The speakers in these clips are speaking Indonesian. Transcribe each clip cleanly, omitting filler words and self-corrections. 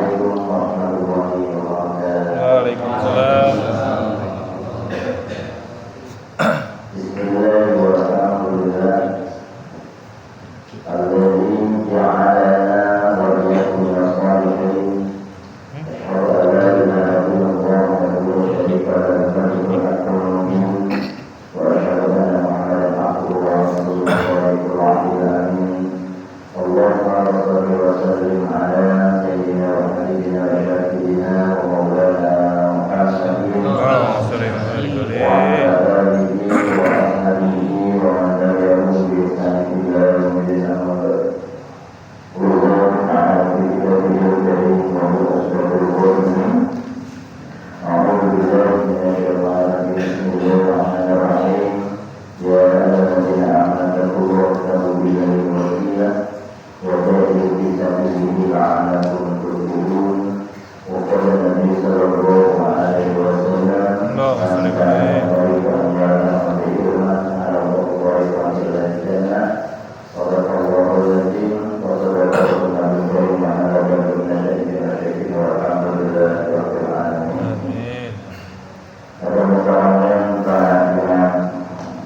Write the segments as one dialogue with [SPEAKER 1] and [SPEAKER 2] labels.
[SPEAKER 1] Assalamualaikum warahmatullahi wabarakatuh.
[SPEAKER 2] Waalaikumsalam.
[SPEAKER 1] Bismillahirrahmanirrahim. Alladzi ja'alana wa iyyakum as-salihin. Asyhadu an la ilaha illallah wahdahu la syarika lahu wa asyhadu anna Muhammadan abduhu wa rasuluhu sallallahu alaihi wasallam. Allahumma shalli wa sallim ala sayyidina wa habibina wa syafiina wa maulana Muhammadin wa ala alihi wa ashabihi wa man tabi'ahum bi ihsan ila yaumil qiyamah. Allahumma a'ti wa bihi wa asbabul qur'an. A'udzu billahi minasy syaithanir rajim. Bismillahirrahmanirrahim. Ya ayyuhalladzina amanu taqullaha wattaqu billahi wasilah وَجَاهِدُوا فِي سَبِيلِهِ لَعَلَّكُمْ تُفْلِحُونَ. وقال النبي صلى الله عليه وسلم من كان يريد أن يعلم خيرا على الله وإلى الجنة صدق الله العظيم وصدق رسوله الكريم على كل شيء شهيد والحمد لله رب العالمين. Pada muka-muka perhatian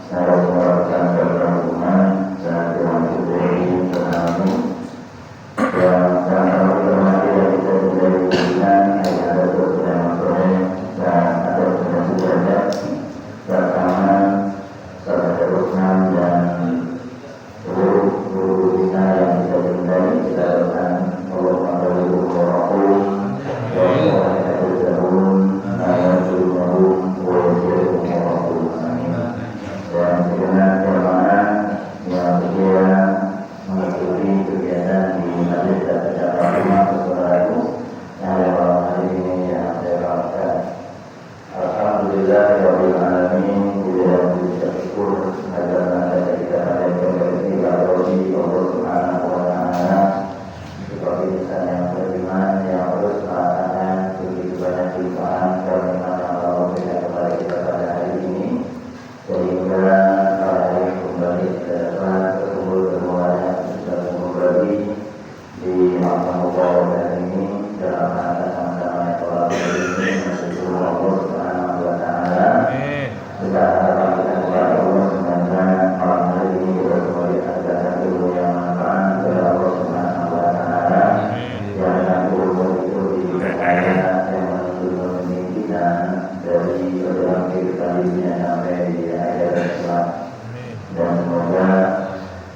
[SPEAKER 1] saya mengharapkan pertemuan dan bermanfaat tsunami dan karena hormati yang kita menjadi pimpinan yang ada bersenang sore dan ada bersenang derajat bersama sahabat Rusman dan seluruh guru kita yang kita cintai. Kita doakan Allah Subhanahu wa taala dan dengan jemaah yang sedia mengikuti kegiatan di Majelis dan Pejabat Rumah Saudaraku yang lewat hari ini yang saya lakukan. Alhamdulillah Rabbil Alamin. Kita bersyukur karena kita ada kembali kepada Allah Subhanahu wa taala seperti misalnya yang beriman yang terus melaksanakan begitu banyak kehidupan kenikmatan yang Allah berikan kepada kita pada hari ini sehingga hari kembali ke depan berkumpul semuanya bisa kembali di makam Allah ini dalam rangka sama-sama sholat ini bersyukur Allah Subhanahu wa taala. Kita harapkan kita kepada Allah semoga malam hari ini kita kembali ada ilmu yang manfaat kepada Allah Subhanahu wa taala. Yang ilmu itu dipercaya yang menuntut kita dari dalam kehidupan dunia sampai di akhir Islam. Dan semoga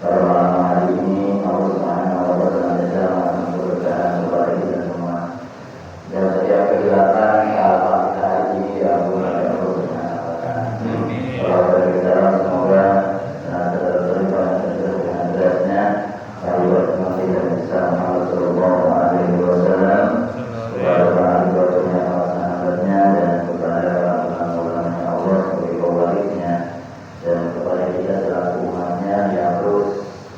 [SPEAKER 1] pada malam hari ini Allah Subhanahu wa taala senantiasa memberikan kepada kita semua. Dan setiap kegiatan apa kita hari ini ya Allah Subhanahu wa taala. Kalau dari kita semoga terima dengan derajatnya kalimat mati dan bisa Muhammad sallallahu alaihi wasallam kepada para anggotanya, para sahabatnya dan kepada para ulama Allah sebagai pewarisnya dan kepada kita selaku umatnya yang terus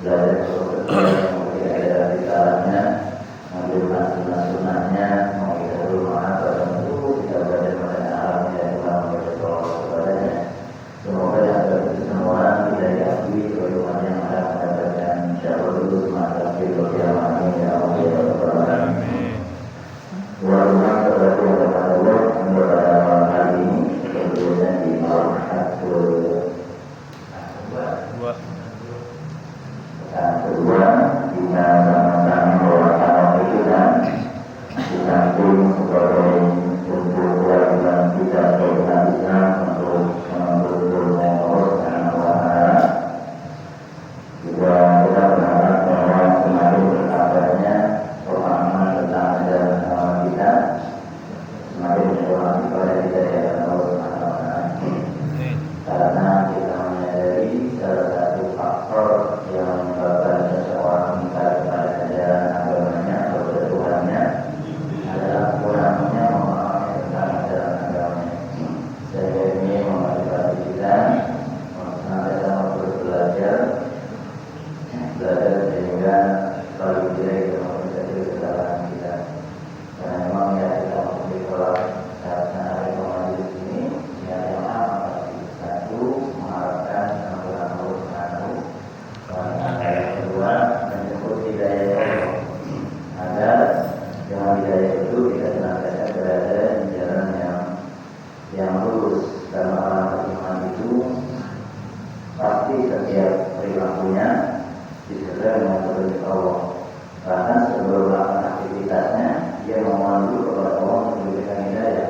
[SPEAKER 1] belajar sesuatu yang mungkin ada di dalamnya, mengamalkan sunnah-sunnahnya, mengamalkan rumah tertentu, kita belajar pada alamnya dan kita membaca kepadanya. Semoga yang terjadi semua tidak diakui sebagai umat yang ada mendapatkan insyaallah dulu semasa hidup yang amin ya Allah ya Rabbal alamin. Walaupun terjadi kepada Allah pada malam hari ini tentunya di malam kedua kita sama-sama membawakan kita di samping sebagai bentuk kewajiban kita sebagai umat Islam untuk menuntut Allah Subhanahu wa taala. Juga kita berharap bahwa semakin bertambahnya pemahaman tentang ajaran agama kita semakin berdoa kepada kita ya Allah Subhanahu wa taala. Karena kita menyadari salah satu faktor yang menyebabkan seseorang ingkar kepada ajaran agamanya atau Tuhannya adalah kurangnya memahami tentang ajaran agamanya. Sehingga ini mengakibatkan mengawasi setiap perilakunya disertai dengan petunjuk Allah. Bahkan sebelum melakukan aktivitasnya, dia memohon dulu kepada Allah untuk memberikan hidayah.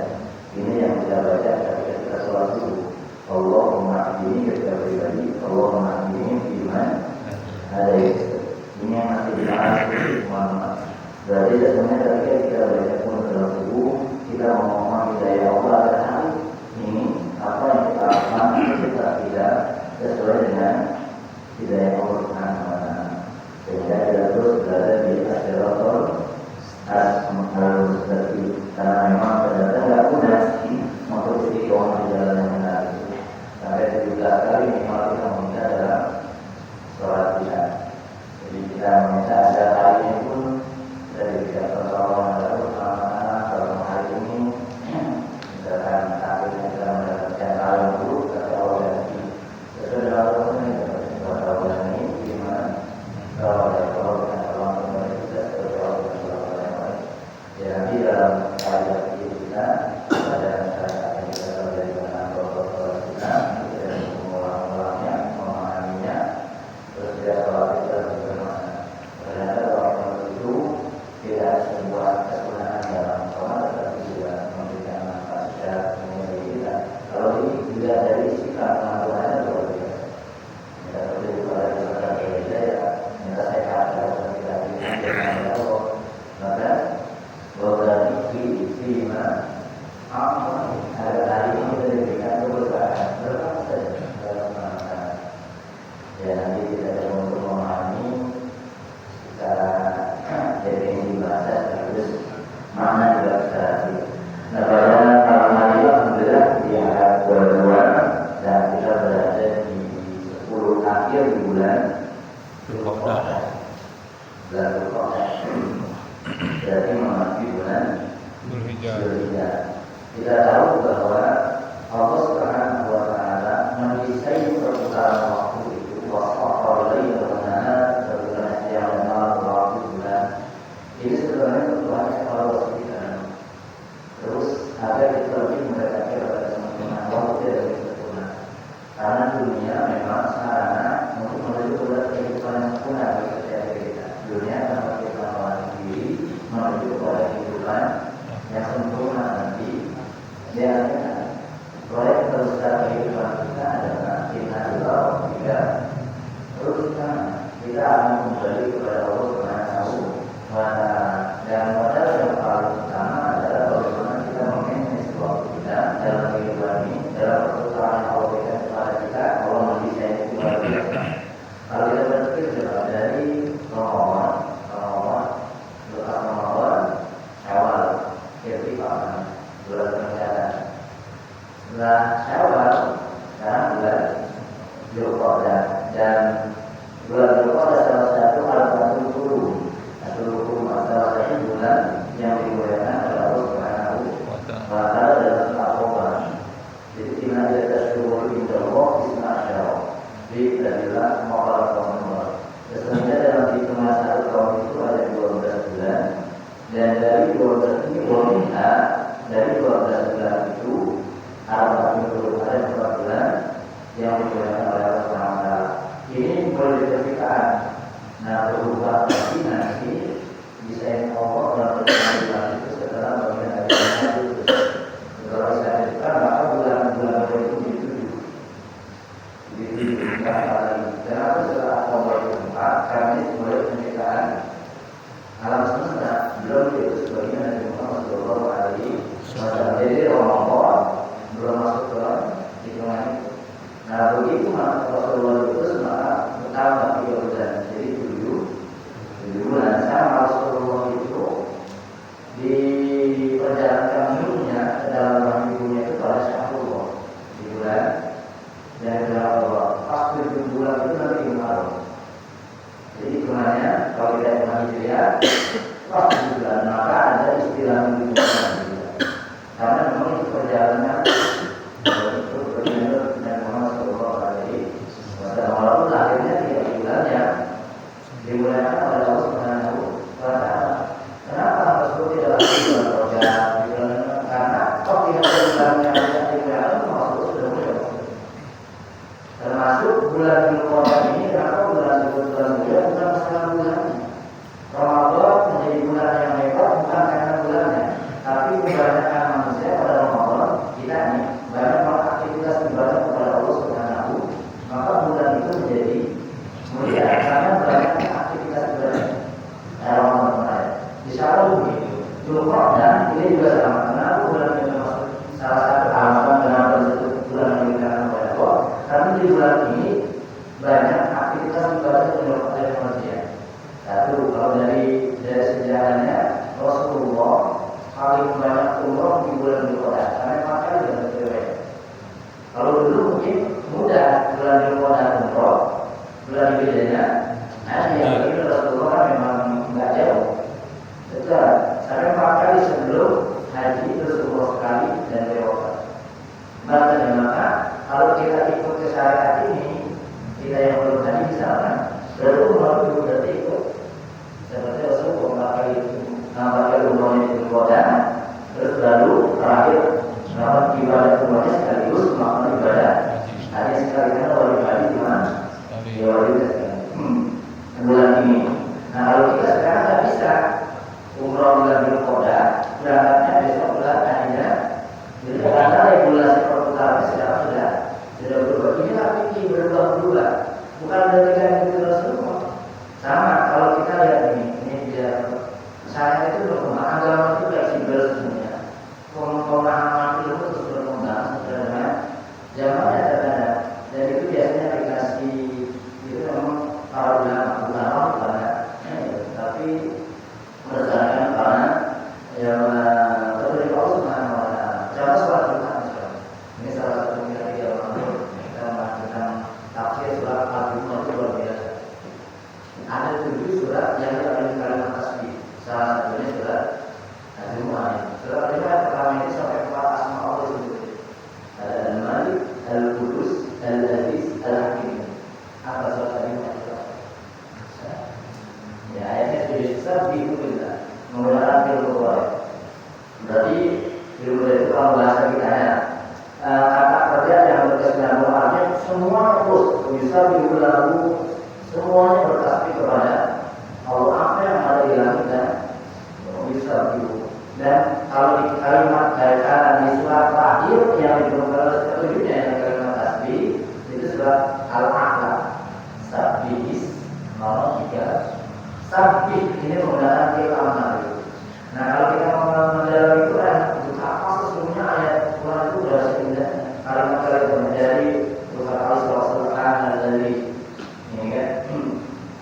[SPEAKER 1] Ini yang kita baca ketika kita sholat subuh. Allahumma hdini ketika pribadi, Allahumma hdini iman ada ini yang masih dibahas Muhammad. Berarti sebenarnya ketika kita baca pun dalam subuh, kita memohon hidayah Allah agar hari ini apa yang kita lakukan kita tidak sesuai dengan hidayah Allah Subhanahu wa taala. Sehingga kita terus berada di as-siratal mustaqim. Karena memang ternyata tidak mudah untuk istiqomah di jalan yang benar. Sampai 17 kali minimal kita meminta dalam sholat kita. Jadi kita meminta ada hari ini pun dari pihak persoalan lalu selama hari ini misalkan akhirnya kita mendapatkan hal yang buruk kata Allah ganti sesuai dengan Allah ini buat Allah ini gimana kalau ada Allah dengan Allah kembali kita sesuai Allah dengan Allah yang baik. Ya nanti dalam ayat kita ada masyarakat yang kita belajar dengan protokol kita mengulang-ulangnya, memahaminya, terus dia sholat kita bagaimana. Ternyata orang itu tidak sebuah kesempurnaan dalam sholat, tetapi juga memberikan manfaat secara mengenai kita. Kalau ini juga dari sikap pengakuannya luar biasa. Kita perlu kepada kita berbeda ya, kita sehat dalam kita dengan Allah. Maka berarti lima amal hari ini kita diberikan keberkahan berapa saja dalam pengakuan. Ya nanti kita coba untuk memahami secara definisi bahasa sekaligus makna juga secara arti. Nah pada malam hari alhamdulillah di angka 22 dan kita berada di 10 akhir di bulan Dzulqa'dah. Bulan Dzulqa'dah berarti memasuki bulan Dzulhijjah. Kita tahu bahwa Allah Subhanahu wa taala mendesain perputaran waktu itu wasaqal lail wa nahar sebulan siang dan malam waktu bulan. Ini sebenarnya Tuhan evaluasi kita. Terus agar kita lebih mendekati kepada kesempurnaan waktu tidak lebih sempurna. Karena dunia memang sarana untuk menuju kepada kehidupan yang sempurna bagi setiap kita. Dunia tanpa kita melatih diri menuju kepada kehidupan yang sempurna nanti. Dan proyek terbesar kehidupan kita adalah kita Allah tiga. Terus kita akan kembali kepada Allah Subhanahu wa taala. Dan modal yang paling utama adalah bagaimana kita memanage waktu kita dalam kehidupan ini, dalam perputaran yang Allah berikan kepada kita. Allah mendesain itu luar biasa. Kalau kita berpikir dari Ramadan, awal, irtifan, bulan peningkatan. Setelah Syawal, sekarang bulan Dzulqa'dah, dan bulan Dzulqa'dah salah satu al-Fatul Qulub. Salah satu bulan yang dimuliakan oleh Allah Subhanahu wa taala dalam Al-Qur'an. Jadi inna lillahi inda Allah isna asyara. Di dalam Maqal Qamar. Sesungguhnya dalam hitungan satu tahun itu ada 12 bulan. Dan dari 12 ini dari 12 bulan itu ada 4 bulan yang dimuliakan oleh Allah Subhanahu wa taala. Ini boleh diperkirakan. Nah, berubah nanti desain Allah dalam bulan itu setelah bagian dari Agustus. Kalau saya ceritakan maka bulan-bulan itu dituju. Kenapa setelah Oktober itu 4? Karena ini mulai penciptaan alam semesta belum itu sebagian dari Muhammad Sallallahu Alaihi Wasallam. Jadi Ramadan belum masuk ke hitungan itu. Nah begitu Rasulullah itu sebenarnya bertambah 3 bulan, jadi 7 bulan. Sama Rasulullah itu diperjalankan hidupnya ke dalam rahim ibunya itu pada Syahrullah di bulan dan Allah. Pas 7 bulan itu nanti Muharram. Jadi hitungannya kalau kita hitungan Hijriah pas 7 bulan, maka ada istilah minggu bulan. Karena memang itu perjalanan itu berjumlah dengan Muhammad Sallallahu Alaihi Wasallam. Walaupun akhirnya 3 bulan yang dimuliakan oleh Allah Subhanahu wa taala. Kenapa Rasul tidak lagi bulan Rajab? Karena kok tidak ada bulan yang dimuliakan, Rasul sudah mulia. Termasuk bulan Dzulqa'dah ini kenapa bulan mulia bukan masalah bulannya. Ramadan menjadi bulan yang hebat bukan karena bulannya, tapi kebanyakan manusia pada Ramadan kita ini banyak melakukan aktivitas ibadah kepada Allah Subhanahu, maka bulan itu menjadi mulia karena banyak aktivitas ibadah. Ramadan kemarin, insya Allah begitu. Dzulqa'dah ini juga sama. Kenapa bulan ini termasuk salah satu alasan kenapa disebut bulan yang dikatakan oleh Allah? Karena di bulan ini banyak aktivitas ibadah yang dilakukan oleh manusia. Satu, kalau dari sejarahnya Rasulullah paling banyak umroh di bulan Dzulqa'dah karena 4 kali dalam riwayat. Kalau dulu mungkin mudah bulan Dzulqa'dah umroh, bulan bedanya. Nah, yang ini Rasulullah kan memang nggak jauh. Setelah sampai 4 kali sebelum haji terus umroh sekali dan lewat. Maka kalau kita ikut ke syariat ini, kita yang belum haji misalkan, berarti umroh itu berarti ikut. Seperti Rasulullah 4 kali umrohnya di Dzulqa'dah, terus lalu terakhir melakukan ibadah umrohnya sekaligus melakukan ibadah haji sekali karena wajib haji di mana? Di wajib bulan ini. Nah kalau kita sekarang nggak bisa umroh bulan Dzulqa'dah, berangkatnya besok bulan akhirnya. Jadi karena regulasi perputaran sekarang sudah berubah. Inilah fikih berubah-ubah. Bukan dari kan itu Rasulullah. Sama kalau kita lihat ini dia saya itu berkembang, agama itu fleksibel sebenarnya. Pemahaman ilmu terus berkembang sebenarnya. Zamannya terkadang dan itu biasanya dikasih itu memang para ulama tapi berdasarkan para yang terjadi Allah Subhanahu wa Ta'ala. Contoh sholat Jumat misalnya. Ini salah satu dari kita melakukan tafsir surat Al-Jumat itu luar biasa. Ada 7 surat yang diambil kalimat tasbih. Salah satunya surat Al-Jumat. Surat Al-Jumat pertama ini sampai 4 asma Allah disebut. Ada Al-Malik, Al-Qudus, Al-Aziz, Al-Hakim. Apa surat Al-Jumat itu? Ya ayatnya sudah sabbi billah. Menggunakan ilmu Quran. Berarti ilmu itu kalau bahasa kita ya kata kerja yang berkesinambungan artinya semua terus bisa diulang semuanya bertasbih kepada Allah apa yang ada di langit dan bisa diulang. Dan kalau di kalimat kaitan di surat terakhir yang diperlukan ketujuhnya yang kalimat tasbih itu surat Al-A'la. Sabih 03 Sabih ini menggunakan fi'il amr. Nah kalau kita mendalami Quran, untuk apa sesungguhnya ayat Quran itu berasa indah. Kalimat-kalimat dari Tuhan Allah Subhanahu dari ini kan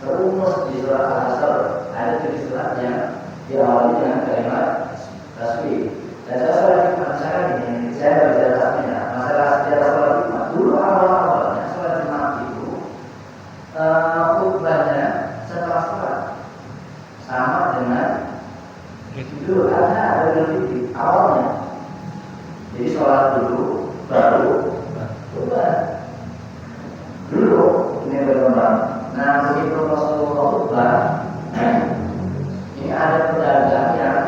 [SPEAKER 1] terumus di surat Al-Asr ada 7 surat yang diawali dengan kalimat tasbih. Dan saya misalkan ini saya baca tasbihnya masalah sejarah sholat Jumat. Dulu awal-awalnya sholat Jumat itu khutbahnya setelah sholat sama dengan itu ada lebih awalnya. Jadi sholat dulu baru khutbah. Dulu ini berkembang. Nah begitu Rasulullah khutbah, ini ada pedagang yang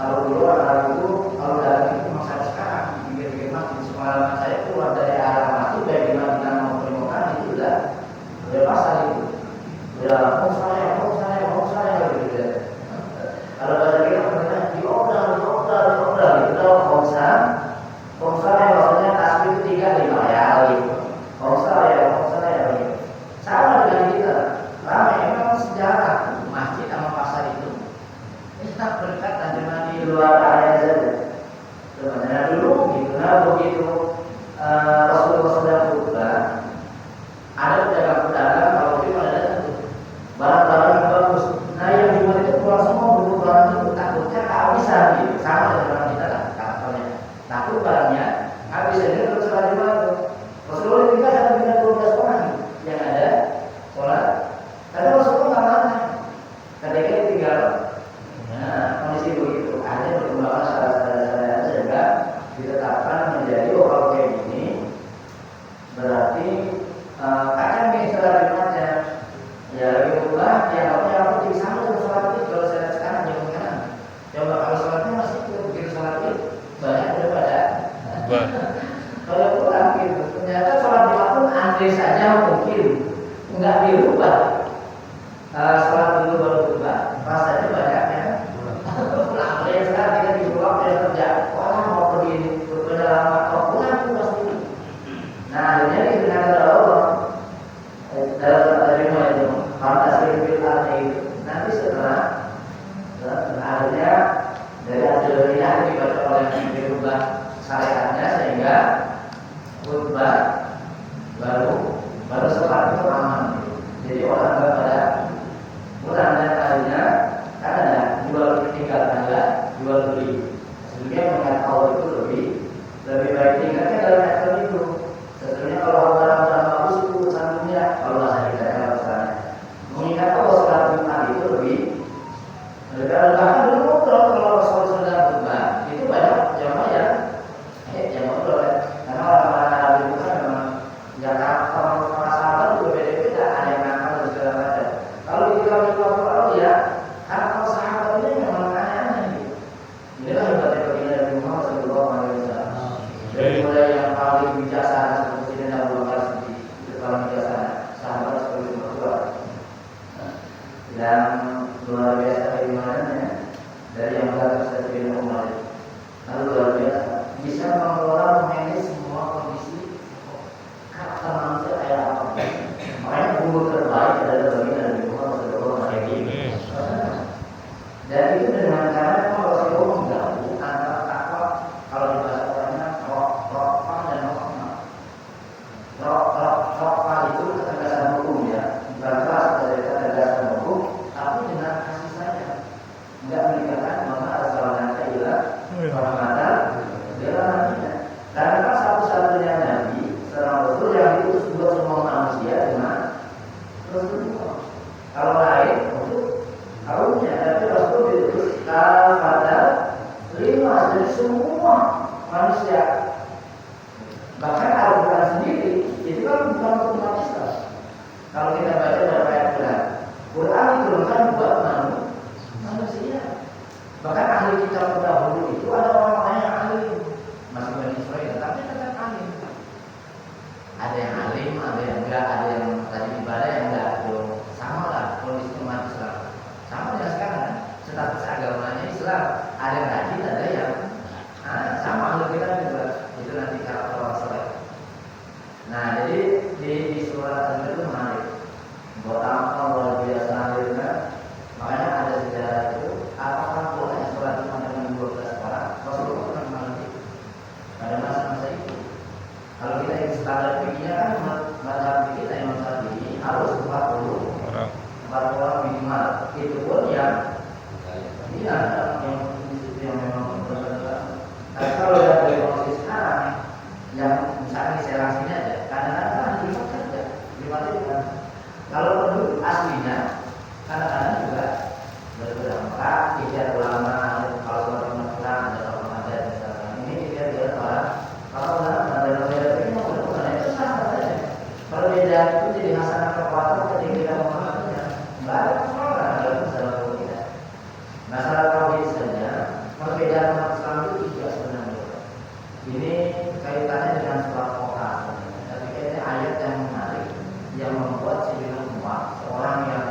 [SPEAKER 1] kalau dulu orang itu kalau dagang itu masa sekarang di pinggir-pinggir masjid. Semalam saya keluar dari arah masjid dari Madinah mau ke Mekah itu udah pasar itu. Udah mau saya gitu. Kalau bahasa kita namanya diodal itu komsal yang maksudnya tasbih itu 3-5 ya gitu. Komsal ya gitu. Sama dengan kita. Ramai memang sejarah masjid sama pasar itu. Ini tak berdekatan cuma di luar area saja. Sebenarnya dulu gitu. Nah begitu Rasulullah sedang khutbah, ada pedagang-pedagang kalau itu ada barang-barang yang bagus. Nah yang dibuat itu pulang semua dulu barang itu takutnya kehabisan gitu. Sama dengan kita lah karakternya. Takut barangnya habis ini terus sholat Jumat. Rasulullah juga ada dengan 12 orang yang ada sholat. Tapi Rasulullah nggak mana. Ketika ditinggal. Nah kondisi begitu. Ada perkembangan syarat-syarat sehingga ditetapkan menjadi orang kayak gini. Berarti kadang nih sholat Jumatnya. Ya itulah yang apa jadi sama dengan sholat itu. Kalau saya sekarang jangan coba kalau sholatnya masih begitu sholat itu banyak daripada kalau kurang gitu. Ternyata sholat Jumat pun antri saja mungkin
[SPEAKER 3] nggak dirubah. Sholat dulu baru berubah, rasanya banyak ya. Pulang dari sekarang kita di pulang dari kerja, orang mau pergi berpengalaman atau pulang pun pasti. Nah akhirnya dikenakan oleh Allah dari mulai itu fantasi filmnya itu. Nanti setelah akhirnya dari hasil ini dibaca oleh yang dirubah syariatnya sehingga khutbah baru sholat itu aman. Jadi orang nggak pada pulang dan akhirnya kan ada jual tinggal ada jual beli. Sehingga mengingat Allah itu lebih baik tinggalnya dalam metode itu. Sebenarnya kalau barang-barang bagus itu urusan dunia, kalau bahasa kita ya misalnya. Mengingat Allah sholat Jumat itu lebih bahkan dulu ngobrol kalau Rasul sedang khutbah itu banyak jamaah ya ngobrol ya. Karena orang-orang Arab itu kan memang ya kalau para sahabat juga beda-beda, ada yang nakal dan segala macam. Kalau di kalau ya karena kalau sahabat ini memang aneh-aneh gitu. Inilah hebatnya baginda Nabi Muhammad SAW. Dari mulai yang paling bijaksana seperti Sayyidina Abu Bakar Siddiq, itu paling bijaksana, sahabat seperti mertua. Dan luar biasa keimanannya dari yang berkata Sayyidina Umar. Lalu luar biasa bisa mengelola memanage semua kondisi karakter manusia kayak apa. Makanya guru terbaik adalah baginda Nabi Muhammad SAW. Dan itu dengan cara Rasulullah menggabung antara takwa, kalau di bahasa orangnya rokfah dan rokmah. Rokfah itu ketegasan hukum ya, bukan keras dari ketegasan hukum, tapi dengan kasih sayang. Enggak meninggalkan maka Rasulullah ilah rahmatan lil alamin. Karena kan satu-satunya nabi seorang rasul yang diutus buat semua manusia dengan Rasulullah. Kalau lain untuk kaumnya, tapi Rasul diutus pada 5 dari semua manusia. Bahkan Al-Quran sendiri itu kan bukan untuk umat Islam. Kalau kita baca dalam ayat Quran diturunkan buat manusia. Bahkan ahli kitab terdahulu itu ada orang-orang yang alim, masih Bani Israil, tapi tetap alim. Ada yang alim, ada yang enggak, ada yang tadi ibadah yang enggak. Sama lah kondisi umat Islam. Sama dengan sekarang kan, status agamanya Islam. Ada yang rajin, ada yang sama ahli kita juga. Itu nanti karakter orang soleh. Nah jadi di surat itu menarik. Buat apa luar biasa hadirnya. Makanya ada sejarah itu. Apakah boleh sholat Jumat dengan 12 orang? Rasulullah pernah mengalami pada masa-masa itu. Kalau kita ingin standar fikihnya kan mazhab kita Imam Syafi'i harus 40 orang minimal. Itu pun yang memang berbeda. Tapi kalau yang dari kondisi sekarang yang misalnya serasinya aja, kadang-kadang lipat saja, lipat itu kan. Kalau penduduk aslinya kadang-kadang juga berbeda. Tidak ulama kalau orang kurang ada orang ada misalkan ini tidak orang kalau ulama ada itu benar itu sama saja. Perbedaan itu jadi hasanah kekuatan ketika kita memahaminya. Nggak ada persoalan dalam masalah kita. Masalah tauhid saja perbedaan umat Islam itu juga sebenarnya. Ini kaitannya dengan surat Al-Qur'an. Tapi kayaknya ayat yang menarik yang membuat Sayyidina Umar seorang yang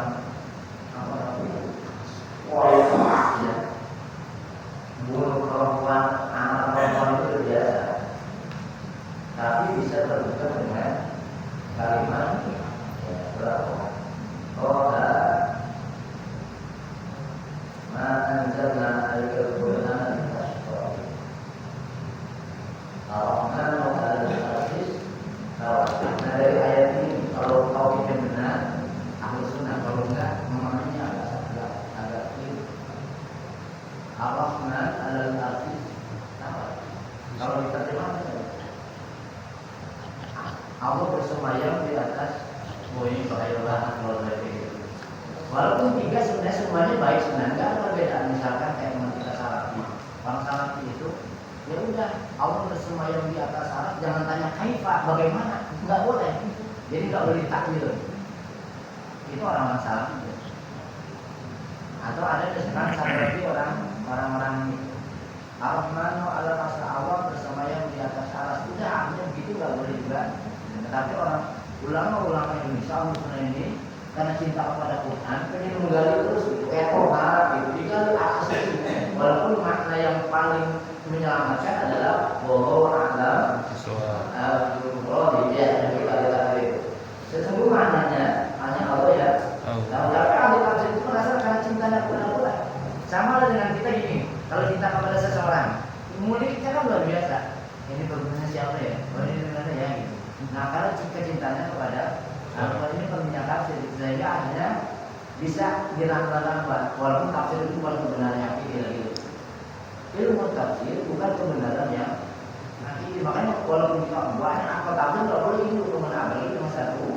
[SPEAKER 3] bunuh perempuan, anak perempuan itu biasa. Tapi bisa terbuka dengan kalimat berapa? Ma'anzalna al-Qur'ana litashqa. Ar-Rahman wa al-Aziz. Nah dari ayat ini kalau kau ingin benar ahli sunnah, kalau enggak memahaminya agak keliru. Ar-Rahman al-Aziz. Kalau diterjemahkan Allah bersemayam di atas bumi bahaya banget kalau dari itu. Walaupun tiga sebenarnya semuanya baik sebenarnya, nggak ada perbedaan. Misalkan kayak teman kita Salafi, orang Salafi itu ya udah Allah bersemayam di atas arat, jangan tanya kaifa, bagaimana, nggak boleh. Jadi nggak boleh ditakwil. Itu orang-orang Salafi. Atau ada sekarang Salafi orang-orang Ar-Rahmanu ala masa Allah bersemayam di atas aras, udah artinya begitu nggak boleh juga. Tetapi orang ulama-ulama Indonesia misalnya ini karena cinta kepada Quran pengen menggali terus gitu, kayak toha gitu, digali akses itu. Walaupun makna yang paling menyelamatkan adalah bahwa alam Allah dia yang kita itu. Sesungguhnya maknanya hanya Allah ya. Nah, tapi ahli tafsir itu merasa karena cintanya kepada Allah. Sama dengan kita gini, kalau cinta kepada seseorang, mulai kita kan luar biasa. Ini berguna siapa ya? Oh ini gimana ya? Gitu. Nah kalau cintanya kepada Allah ini permintaan tafsir, sehingga akhirnya bisa dirangka-rangka. Walaupun tafsir itu bukan kebenaran yang gitu. Ilmu tafsir bukan kebenaran yang hakiki. Makanya walaupun kita banyak apa tafsir nggak boleh itu kebenaran apalagi cuma satu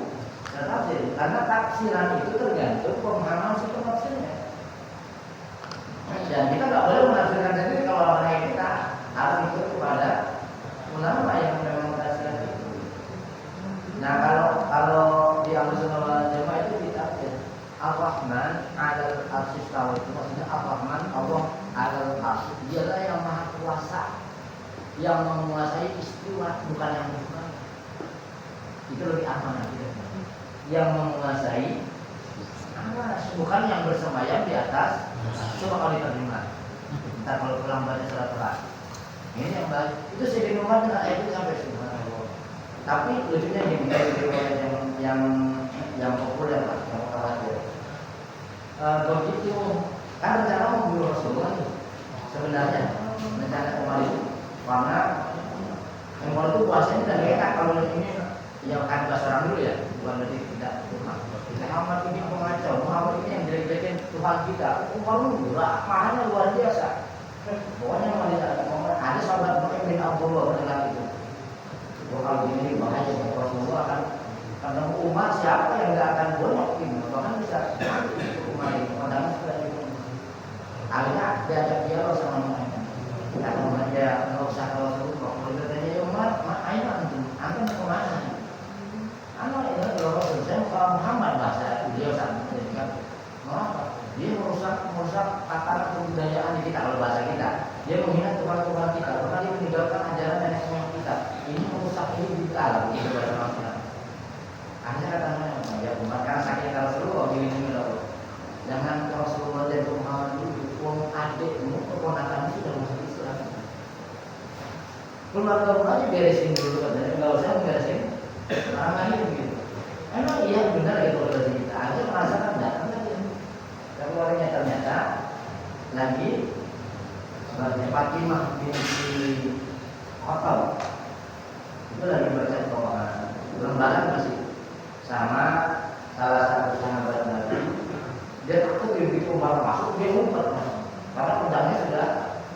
[SPEAKER 3] tafsir. Karena tafsiran itu tergantung pemahaman si penafsirnya. Dan kita nggak boleh menafsirkan sendiri kalau orang kita harus ikut kepada ulama yang memang menafsirkan itu. Nah kalau di Ahlussunnah wal Jamaah itu ditafsir Ar-Rahman 'alal 'arsy istawa, itu maksudnya Ar-Rahman Allah 'alal 'arsy, dialah yang maha kuasa, yang menguasai istiwa, bukan yang bersemayam. Itu lebih aman gitu. Yang menguasai bukan yang bersemayam di atas. Coba kalau diterima. Ntar kalau pulang baca surat Al-Qur'an. Ini yang baik. Itu Siti Numan dengan ayat itu sampai subhanallah. Tapi lucunya ini yang populer lah, yang khawatir. Begitu kan rencana mau bunuh Rasulullah nih. Sebenarnya rencana kemarin itu karena yang mau itu puasanya udah enak kalau ini yang kan bahasa orang dulu ya, bukan berarti tidak rumah. Muhammad ini pengacau, Muhammad ini yang jelek-jelekin Tuhan kita. Muhammad marahnya luar biasa. Pokoknya ada sahabat Muhammad bin Abdullah mendengar itu. Kalau begini bahaya Rasulullah akan karena umat siapa yang nggak akan bonyok ini, bahkan bisa mati umat ini. Padahal sudah itu. Akhirnya diajak dialog sama mereka. Kata mereka nggak usah kalau Rasulullah. Kalau bertanya ya umat, ayo antum mau kemana? Anak itu adalah Rasul. Saya mau Muhammad bahasa beliau saat itu kan. Mengapa? Dia merusak tatanan kebudayaan di kita kalau bahasa kita. Dia menghina Tuhan-Tuhan kita. Karena dia meninggalkan ajaran nenek moyang kita. Ini merusak ini kita lah. Itu bahasa manusia. Akhirnya katanya ya umat karena sakit Rasulullah dilindungi Allah. Jangan Rasulullah dan Muhammad itu pun adikmu keponakan sudah masuk Islam. Keluarga rumahnya beresin dulu katanya. Enggak usah beresin. Orang lain begitu. Emang iya benar ya kalau bahasa kita. Akhirnya merasakan datang lagi. Dan keluarnya ternyata lagi sebagai Fatimah binti Khattab itu lagi baca Quran. Lembaran masih sama salah satu sahabat Nabi. Dia takut begitu Umar masuk dia ngumpet karena pedangnya sudah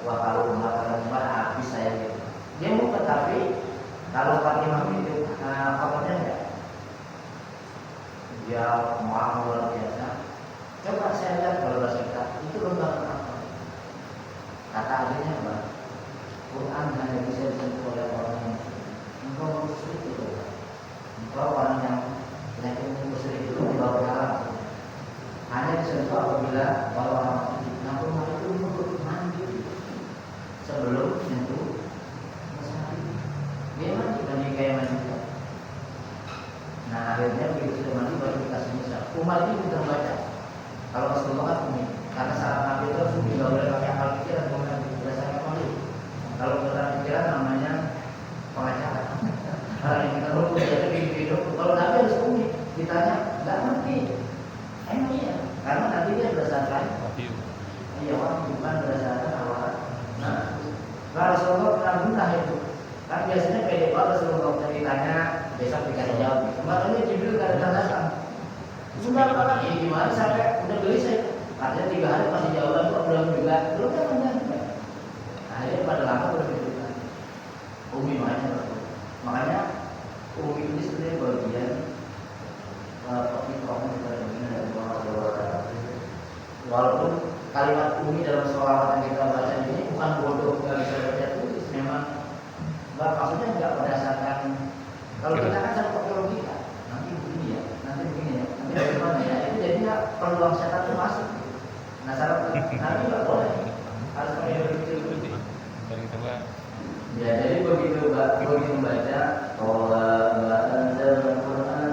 [SPEAKER 3] kalau Umar habis saya gitu. Dia ngumpet tapi kalau Fatimah itu kabarnya enggak. Dia marah luar biasa. Coba saya lihat kalau bahasa kita itu lembaran apa? Kata adanya apa? Quran hanya bisa disentuh oleh orang yang engkau musyrik itu. Engkau orang yang yakin musyrik itu membawa haram. Hanya disentuh apabila orang musyrik. Nah, rumah itu untuk mandi sebelum menyentuh masalah. Dia mandi dan kayak mandi. Nah, akhirnya begitu sudah mandi baru dikasih misal. Umat ini bisa baca. Kalau Rasulullah kan ini, karena syarat Nabi itu harus tidak boleh pakai akal pikiran, bukan berdasarkan mandi. Kalau berdasarkan pikiran namanya pengacara. Orang yang kita hukum jadi hidup. Kalau Nabi harus umi, ditanya nggak ngerti. Emang iya, karena nanti dia berdasarkan. Iya, orang bukan berdasarkan awal. Nah, Rasulullah pernah muntah itu. Kan biasanya pede banget Rasulullah ditanya besok dikasih jawab. Makanya Jibril kadang datang. Sudah apa ya gimana sampai udah beli saya. Artinya 3 hari masih jawaban kok belum juga. Belum kan menjawab. Akhirnya pada lama berbeda. Umi makanya Umi ini sebenarnya bagian seperti komen dari Allah. Walaupun kalimat Umi dalam sholawat yang kita baca ini bukan bodoh nggak bisa baca tulis, memang maksudnya nggak berdasarkan. Kalau kita kan satu pakai logika, nanti begini ya, nanti bagaimana ya, itu jadinya peluang setan itu masuk. Nah syarat nanti nggak boleh, harus pakai logika. Ya jadi begitu membaca Allah Quran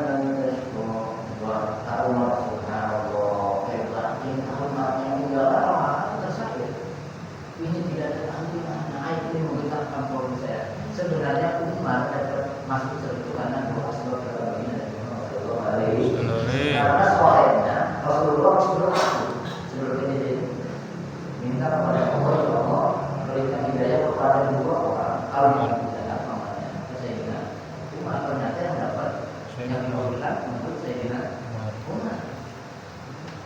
[SPEAKER 3] Umar subhanallah hebat ini hormatnya tinggal orang tersakit. Ini tidak ada tandingannya. Ini menggetarkan poin saya. Sebenarnya Umar dapat masuk itu karena dua sebab berbeda dari Rasulullah alaihi. Karena soalnya Rasulullah sebelum kejadian minta kepada Allah ya Allah berikan hidayah kepada dua orang alim tidak namanya Sayyidina Umar. Ternyata yang dapat yang diulang untuk Sayyidina Umar.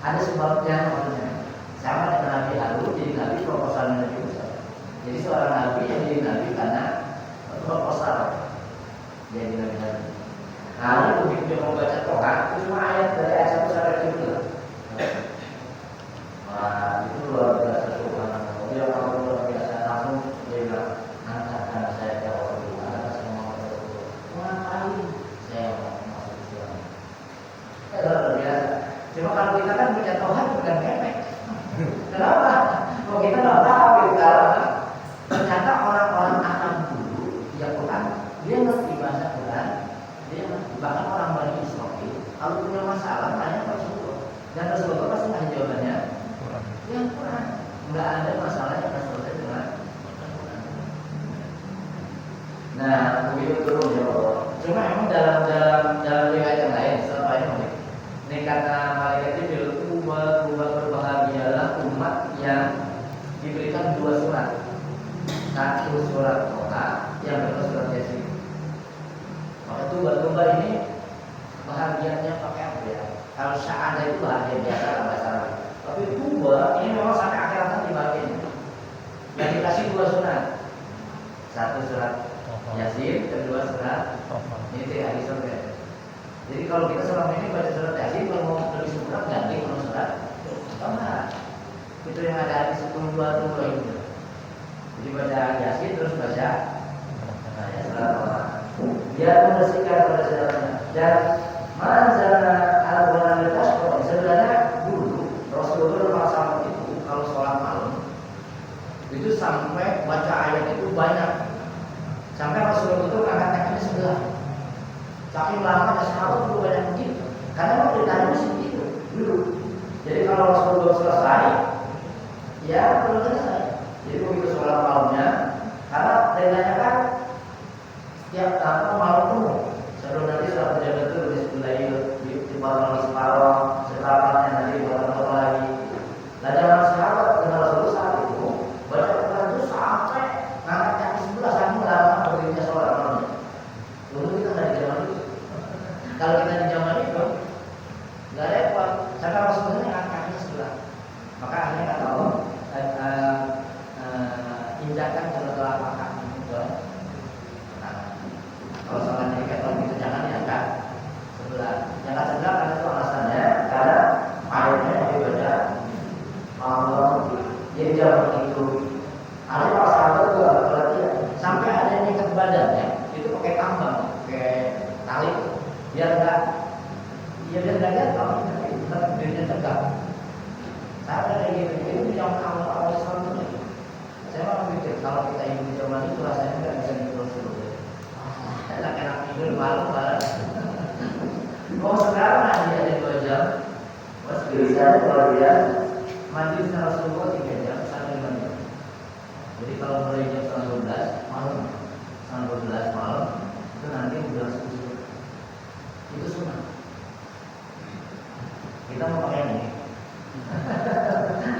[SPEAKER 3] Ada sebabnya maksudnya. Sama dengan Nabi Harun jadi Nabi proposal Nabi Musa. Jadi seorang Nabi yang jadi Nabi karena proposal jadi Nabi Harun. Nah, ini begitu dia membaca Quran itu cuma ayat dari ayat 1 sampai 7. Wah, itu luar biasa subhanallah. Dia mau luar biasa langsung dia bilang, "Angkatkan saya ke Rasulullah, saya mau ke Rasulullah." Ngapain? Saya mau masuk Islam. Luar biasa. Cuma kalau kita kan punya Tuhan bukan kemek. Kenapa? Kalau kita nggak tahu kita ternyata orang-orang akan dulu yang Quran dia ngerti bahasa Quran, dia ngerti. Bahkan orang Bani Israil kalau punya masalah tanya ke Rasulullah dan Rasulullah pasti ngasih jawabannya yang Quran. Nggak ada masalah yang selesai dengan Quran. Nah begitu turun ya Allah. Cuma emang dalam riwayat yang lain setelah ini kata malaikat Jibril berbahagialah umat yang diberikan dua surat. Satu surat Toha, yang kedua surat Yasin. Maka tumba ini bahagianya pakai apa ya? Kalau sa'ada itu bahagia biasa lah bahasa Arab. Tapi tumba ini memang sampai akhirat nanti bahagianya. Yang dikasih dua surat. Satu surat Yasin, kedua surat ini tidak disebut. Jadi kalau kita selama ini baca surat Yasin, kalau mau lebih sempurna ganti dengan surat Toha. Itu yang ada di 10 itu. Jadi baca Yasin terus baca surat Toha. Dia membersihkan pada saudaranya. Dan manzana al-Quran al-Tashqo sebenarnya dulu Rasulullah SAW itu kalau sholat malam itu sampai baca ayat itu banyak. Sampai Rasulullah itu angkat kakinya sebelah. Saking lama sahabat dulu banyak begitu. Karena memang beritanya seperti itu dulu. Jadi kalau Rasulullah selesai, ya belum selesai. Jadi begitu sholat malamnya, karena tendanya kan setiap tahun malam penuh. Sebelum nanti sudah berjaga itu di sebelah di bawah separuh, setelahnya nanti buat apa lagi. Nah zaman sahabat dengan Rasulullah saat itu baca Quran itu sampai ngangkat kaki sebelah sampai lama berdirinya sholat malamnya. Dulu kita nggak di zaman itu. Kalau kita di zaman itu nggak repot. Sampai Rasulullah ngangkat kaki sebelah. Maka akhirnya kata Allah injakan ke telapak kaki itu. Kalau sholat di keton itu jangan diangkat sebelah. Diangkat sebelah karena itu alasannya karena ayatnya dibaca Allah. Jadi zaman itu ada para sahabat juga perhatian sampai ada yang ikat badannya itu pakai tambang, pakai tali biar enggak jatuh, tetap dirinya tegak. Saya ada kayak gitu, itu yang awal Islam itu. Saya malah pikir kalau kita hidup di zaman itu rasanya nggak bisa terus-terus. Enak-enak tidur malam. Mau sekarang mandi aja 2 jam, mas bisa kalau dia mandi dengan Rasulullah 3 jam sampai 5 jam. Jadi kalau mulai jam 12 malam, itu nanti udah susu. Itu sunnah. Kita mau pakai ini.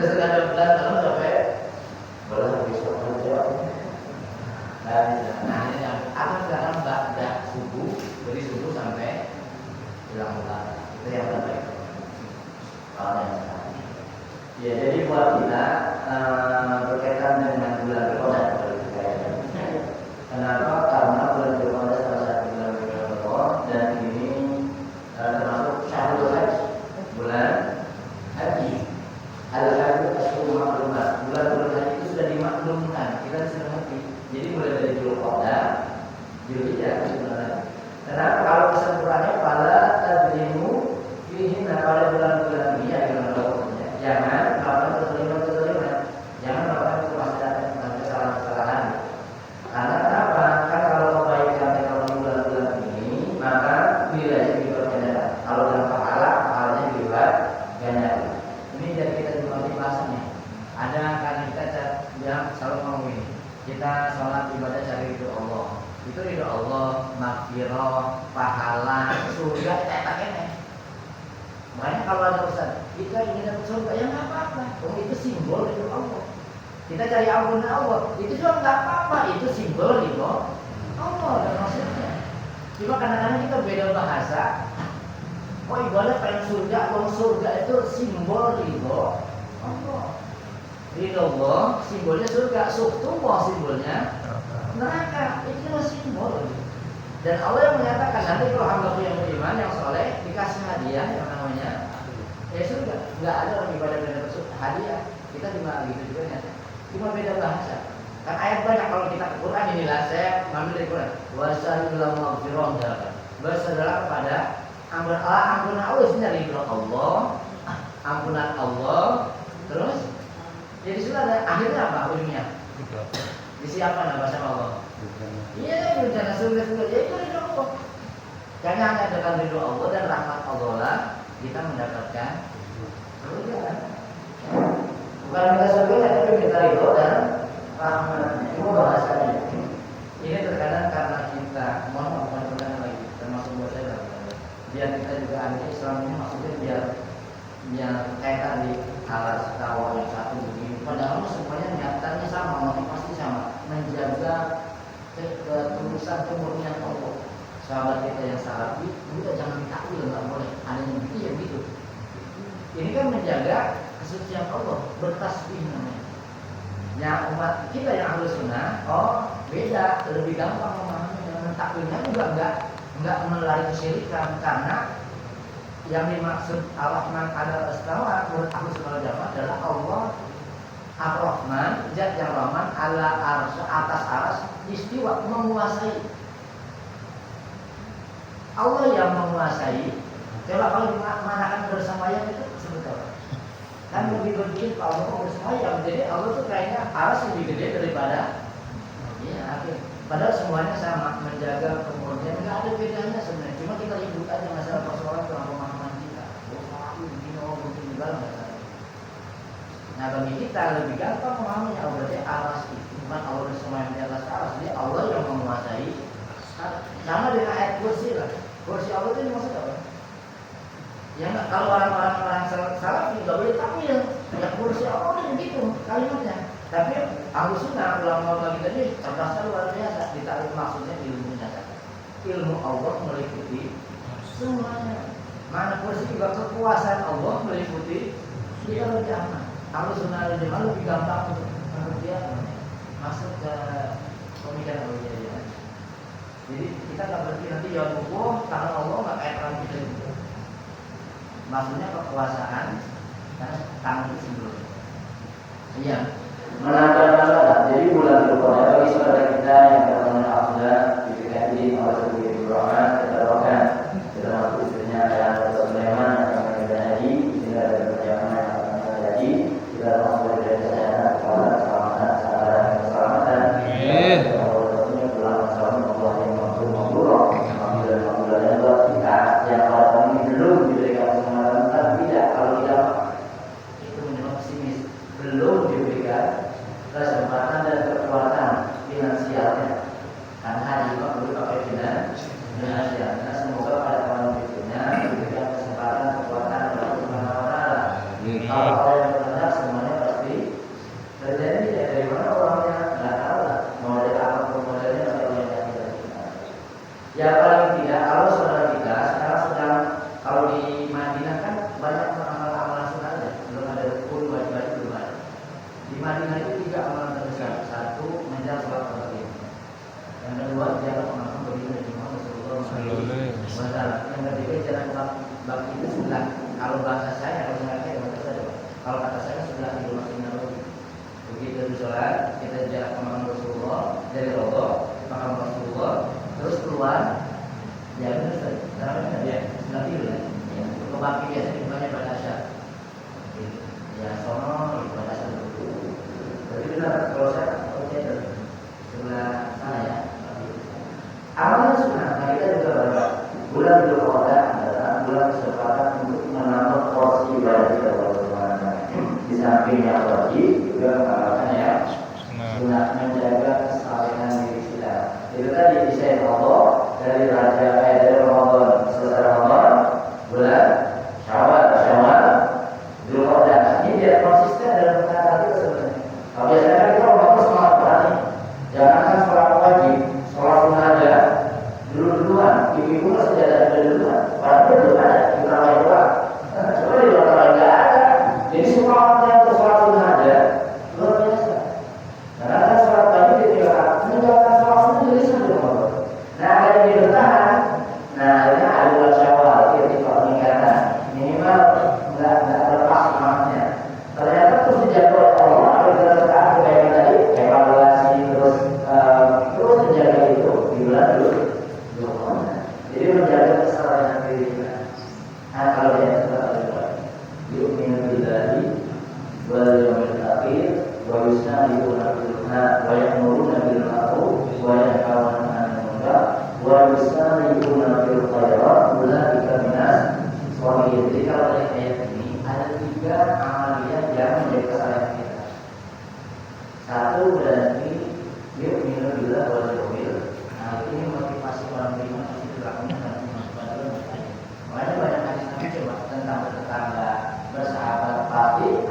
[SPEAKER 3] Terus ada 12 malam sampai boleh besok aja. Nah ini yang aku sekarang ba'da subuh, dari subuh sampai bilang bulan itu yang terbaik. Kalau yang sekarang. Ya jadi buat kita berkaitan dengan bulan Ramadan kenapa? Karena bulan Ramadan salah satu bulan Ramadan dan ini termasuk syahrul haji, bulan haji. Al-Haji Asyurul Maklumat. Bulan-bulan haji itu sudah dimaklumkan, kita sudah ngerti. Jadi mulai dari Dzulqa'dah, Dzulhijjah, kenapa? Kalau kesimpulannya pada tadlimu fihi pada bulan-bulan ini ya jangan melakukan kezaliman, jangan melakukan kemaksiatan dan kesalahan-kesalahan. Karena kenapa? kalau ada Ustaz, kita ingin dapat surga, ya nggak apa-apa. Oh, itu simbol itu Allah. Kita cari ampunan Allah, itu juga nggak apa-apa. Itu simbol itu Allah dan maksudnya. Cuma kadang-kadang kita beda bahasa. Oh, ibadah pengen surga, surga itu simbol itu Allah. Ridho Allah simbolnya surga, suhtullah simbolnya neraka. Itu simbol. Dan Allah yang menyatakan nanti kalau hamba yang beriman, yang soleh dikasih hadiah yang namanya surga. Nggak ada orang ibadah yang dapat hadiah. Kita cuma gitu juga nyata. Cuma beda bahasa. Kan ayat banyak kalau kita ke Quran, inilah saya ngambil dari Quran. Wasallallahu maghfirah jalan. Bersaudara kepada ampunan Allah, sebenarnya ridho Allah, ampunan Allah. Terus jadi sudah ada akhirnya apa ujungnya? Disiapkan apa sama Allah? Iya, rencana surga ya itu ridho Allah. Karena hanya dengan ridho Allah dan rahmat Allah lah kita mendapatkan surga. Bukan kita surga, tapi kita ridho dan rahmatnya. Itu bahasanya. Ini terkadang karena kita mohon bukan lagi termasuk buat saya. Biar kita juga ahli Islam ini maksudnya biar kayak tadi alas tawa yang satu begini. Padahal semuanya nyatanya sama, motivasi sama, menjaga ketulusan kemurnian Allah. Sahabat kita yang salafi, kita jangan ditakwil, nggak boleh. Ada yang begitu ya begitu. Ini kan menjaga kesucian Allah, bertasbih namanya. Yang umat kita yang Ahlus Sunnah, beda, lebih gampang memahami dan mentakwilnya juga enggak melari kesyirikan, karena yang dimaksud Ar-Rahman al-Istawa menurut Ahlus Sunnah Jamaah adalah Allah Ar-Rahman, Zat yang Rahman ala arsy, atas arsy, istiwa, menguasai. Allah yang menguasai. Coba kalau dimanakan bersemayam itu sebetulnya kan lebih berpikir kalau Allah bersemayam, jadi Allah tuh kayaknya arsy lebih gede daripada akhir. Padahal semuanya sama, menjaga kemurnian, nggak ada bedanya sebenarnya. Cuma kita ribut aja masalah persoalan dalam pemahaman kita. Begini juga nggak ada. Nah, bagi kita lebih gampang memahaminya. Berarti aras itu bukan Allah bersemayam di atas aras, jadi Allah yang menguasai. Sama dengan ayat kursi lah. Kursi Allah itu maksud apa? Ya nggak, kalau orang-orang salah nggak boleh takwil. Ya kursi Allah udah begitu kalimatnya. Tapi Ahlus Sunnah ulama kita ini cerdasnya luar biasa. Ditarik maksudnya ilmunya saja. Ilmu Allah meliputi semuanya. Mana kursi juga kekuasaan Allah meliputi. Kita lebih aman. Ahlus Sunnah lebih gampang untuk dia masuk ke pemikiran Allah. Jadi kita nggak berarti nanti jawab hukum karena Allah nggak kayak orang kita juga. Maksudnya kekuasaan karena tangan itu sebelum. Iya.
[SPEAKER 1] Menandakan jadi bulan Dzulqa'dah bagi saudara kita yang bernama Abdullah diberkati oleh Sebagai Ibrahim keterokan dalam istrinya adalah Sulaiman yang akan menjaga haji, sehingga ada perjalanan yang akan menjaga haji, kita langsung dari kesehatan kepada keselamatan, kesabaran dan keselamatan. Amin. Allahumma pulang assalamu Allah yang mampu mampulah, alhamdulillah dan buat kita yang orang ini belum diberikan kesempatan, tapi tidak kalau kita
[SPEAKER 3] itu menyebabkan pesimis, belum diberikan kesempatan dan kekuatan finansialnya. Karena haji itu perlu pakai finansial. Nah, semoga pada tahun berikutnya diberikan kesempatan, kekuatan dan kekuatan. Kalau Allah yang benar semuanya pasti terjadi. Ya, dari mana orangnya nggak tahu lah. Mau dari apapun modelnya atau yang tidak. Ya paling tidak kalau saudara kita sekarang sedang kalau di Madinah kan banyak amalan-amalan sunnah aja. Belum ada rukun wajib belum ada. Di Madinah itu 3 amalan terbesar. 1, menjaga sholat tarawih. Yang kedua, jalan mengamalkan begitu Nabi Muhammad SAW. Yang ketiga, jalan sholat bakti itu sebelah. Kalau bahasa saya, kalau saya bahasa saya. Kalau kata saya sebelah di rumah Nabawi. Begitu sholat, kita jalan ke makam Rasulullah dari Rogo, makam Rasulullah, terus keluar. Ya benar, tarawih ya, sebelah kiri ya. Ke bakti biasanya dimana pada asyar. Ya sono pada asyar. Jadi benar kalau saya sebelah sana ya. Amalan sunnah kita juga banyak. Bulan Dzulqa'dah adalah bulan kesempatan untuk menambah porsi ibadah kita kepada Allah. Di samping yang wajib juga mengamalkan ya sunnah, menjaga kesalehan diri kita. Itu tadi disayang Allah dari Ramadan selesai Ramadan bulan Syawal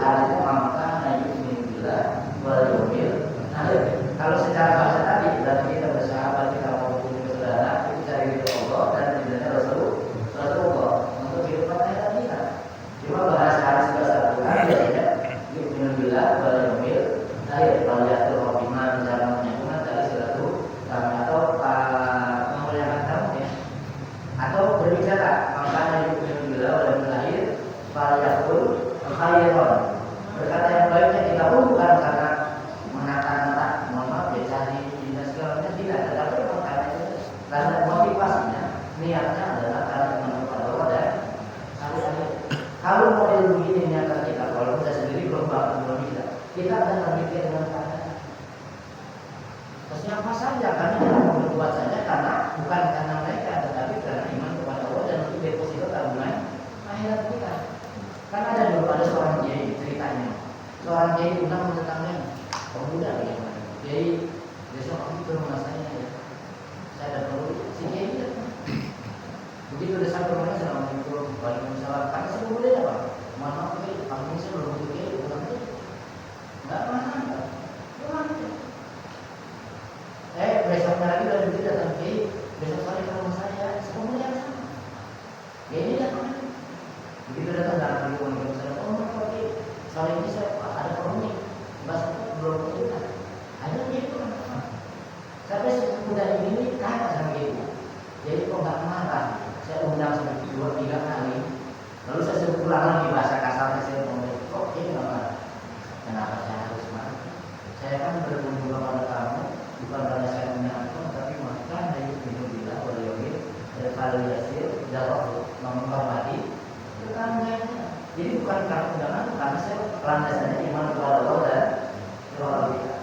[SPEAKER 3] artinya maka yu'minu billah wal yawmil akhir. Kalau secara bahasa tadi berarti kita bersahabat, kita mau bersaudara, itu cari ridho Allah dan ridhonya Rasulullah untuk kehidupan akhirat kita. Cuma bahasa hadis bahasa Al-Quran biasanya yu'minu billah wal yawmil akhir. Kalau jatuh robima bicara menyambungkan dari satu atau memuliakan tamu ya, atau berbicara makanya yu'minu billah wal yawmil akhir falyaqul khairan. Berkata yang baiknya kita pun bukan karena menata-nata, mohon maaf ya cari dan segalanya tidak, tetapi karena motivasinya, niatnya adalah karena iman kepada Allah dan hari-hari. Kalau model begini niatan kita, kalau kita sendiri belum bisa, kita akan berpikir dengan keadaan. Siapa saja kami yang berbuat saja karena bukan karena mereka, tetapi karena iman kepada Allah dan untuk deposito tabungan akhirat kita. Kan ada dulu ada seorang kiai ceritanya, seorang kiai undang tetangganya, pemuda bagaimana? Kiai besok aku ke rumah saya ya, saya ada perlu. Si kiai datang. Begitu udah sampai rumahnya, assalamualaikum, waalaikumsalam. Karena saya pemuda ya pak, mohon maaf kiai, pagi saya belum butuh kiai, bukan kiai. Enggak masalah, pulang aja. Besoknya lagi udah begitu datang kiai, besok sore ke rumah saya, sepemuda yang sama. Kiai datang. Begitu datang dalam lingkungan saya, tapi sore ini saya ada perlu bahasa belum punya. Hanya gitu kan. Sampai semudah ini kaya sama ibu. Jadi kok nggak marah. Saya undang sampai 2-3 kali. Lalu saya suruh pulang lagi bahasa kasarnya saya ngomong, kok ini nggak marah? Kenapa saya harus marah? Saya kan berkunjung kepada kamu bukan karena saya menyenangkan, tapi makan dari minum bila oleh yogi dari kalau yasir jawab menghormati. Jadi bukan karena undangan, karena saya landasannya iman kepada Allah dan doa kita.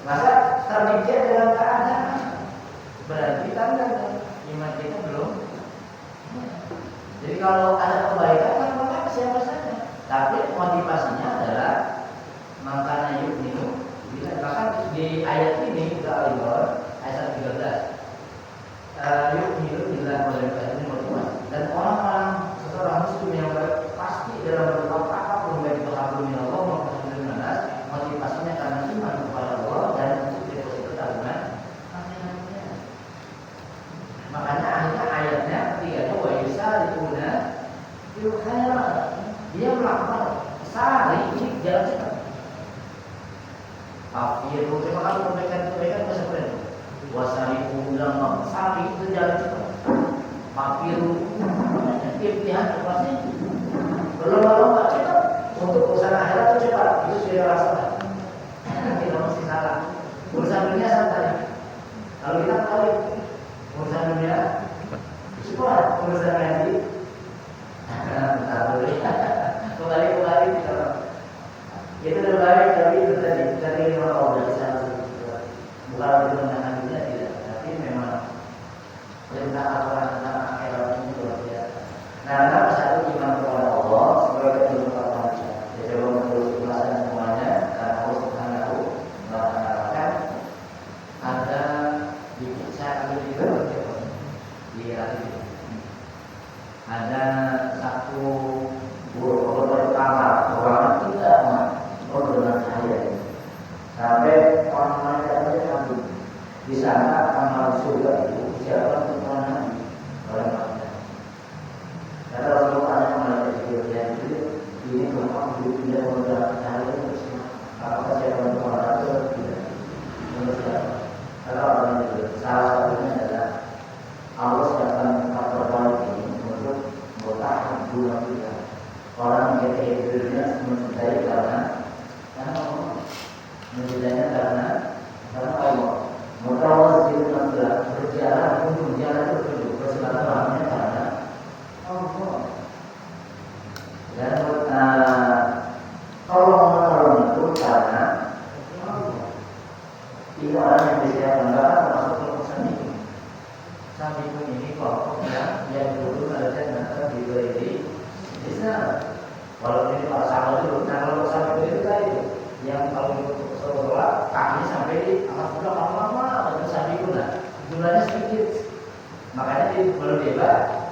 [SPEAKER 3] Masa terpikir dengan keadaan berarti tanda iman kita belum. Jadi kalau ada kebaikan kan maka siapa saja. Tapi motivasinya adalah makanya yu'minu. Bahkan di ayat ini sudah Al-Imran ayat 13. Yu'minu billah wal yawmil akhir motivasi. Dan orang-orang seseorang muslim yang pasti dalam berbuat apapun baik itu hablum minallah maupun hablum minas, motivasinya karena iman kepada Allah dan untuk deposito tabungan akhiratnya. Makanya akhirnya ayatnya ketiganya wa yusari'una fil khairat. Dia melakukan sari ini jalan cepat. Afiru terima kasih kebaikan bahasa keren. Wasari'u lam sari itu jalan cepat. Papiru, imtihan pasti berlomba-lomba cepat untuk urusan akhirat itu cepat, itu sudah rasakan. Kita mesti salah. Urusan dunia santai. Kalau kita tahu urusan dunia cepat, urusan nanti kembali kita. Itu lebih baik tapi itu tadi dari Allah dari sana. Bukan untuk menangani dunia tidak, tapi memang perintah aturan tentang akhirat ini luar biasa. Nah, kenapa satu iman kepada Allah sebagai kehidupan manusia. Jadi coba menurut ulasan semuanya karena Allah Subhanahu wa Ta'ala kan ada di saya ambil di ada satu guru pertama orang tidak mau dengan saya sampai orang lain saja di sana amal surga itu siapa untuk mana orang mana? Karena Rasulullah ada mengajar dia itu ini gampang tidak mudah cahaya itu apakah siapa untuk mana atau tidak? Menurut siapa? Kalau orang itu salah satunya adalah Allah akan memperbaiki ini untuk bertahan dua kita. Orang yang hidupnya mencintai karena Allah, mencintainya karena Allah. Mutawassil masalah berjalan untuk jalan tertuju bersilaturahmi karena Allah. Dan tolong itu karena Allah. Ini orang yang bisa menggabungkan termasuk kelompok itu. Saat itu ini kelompok yang dulu ada dan juga ini bisa. Walau ini para sahabat dulu, nah kalau sahabat itu tadi yang kalau sholat kaki sampai di atas lama-lama atau sampai jumlahnya sedikit, makanya dia belum hebat.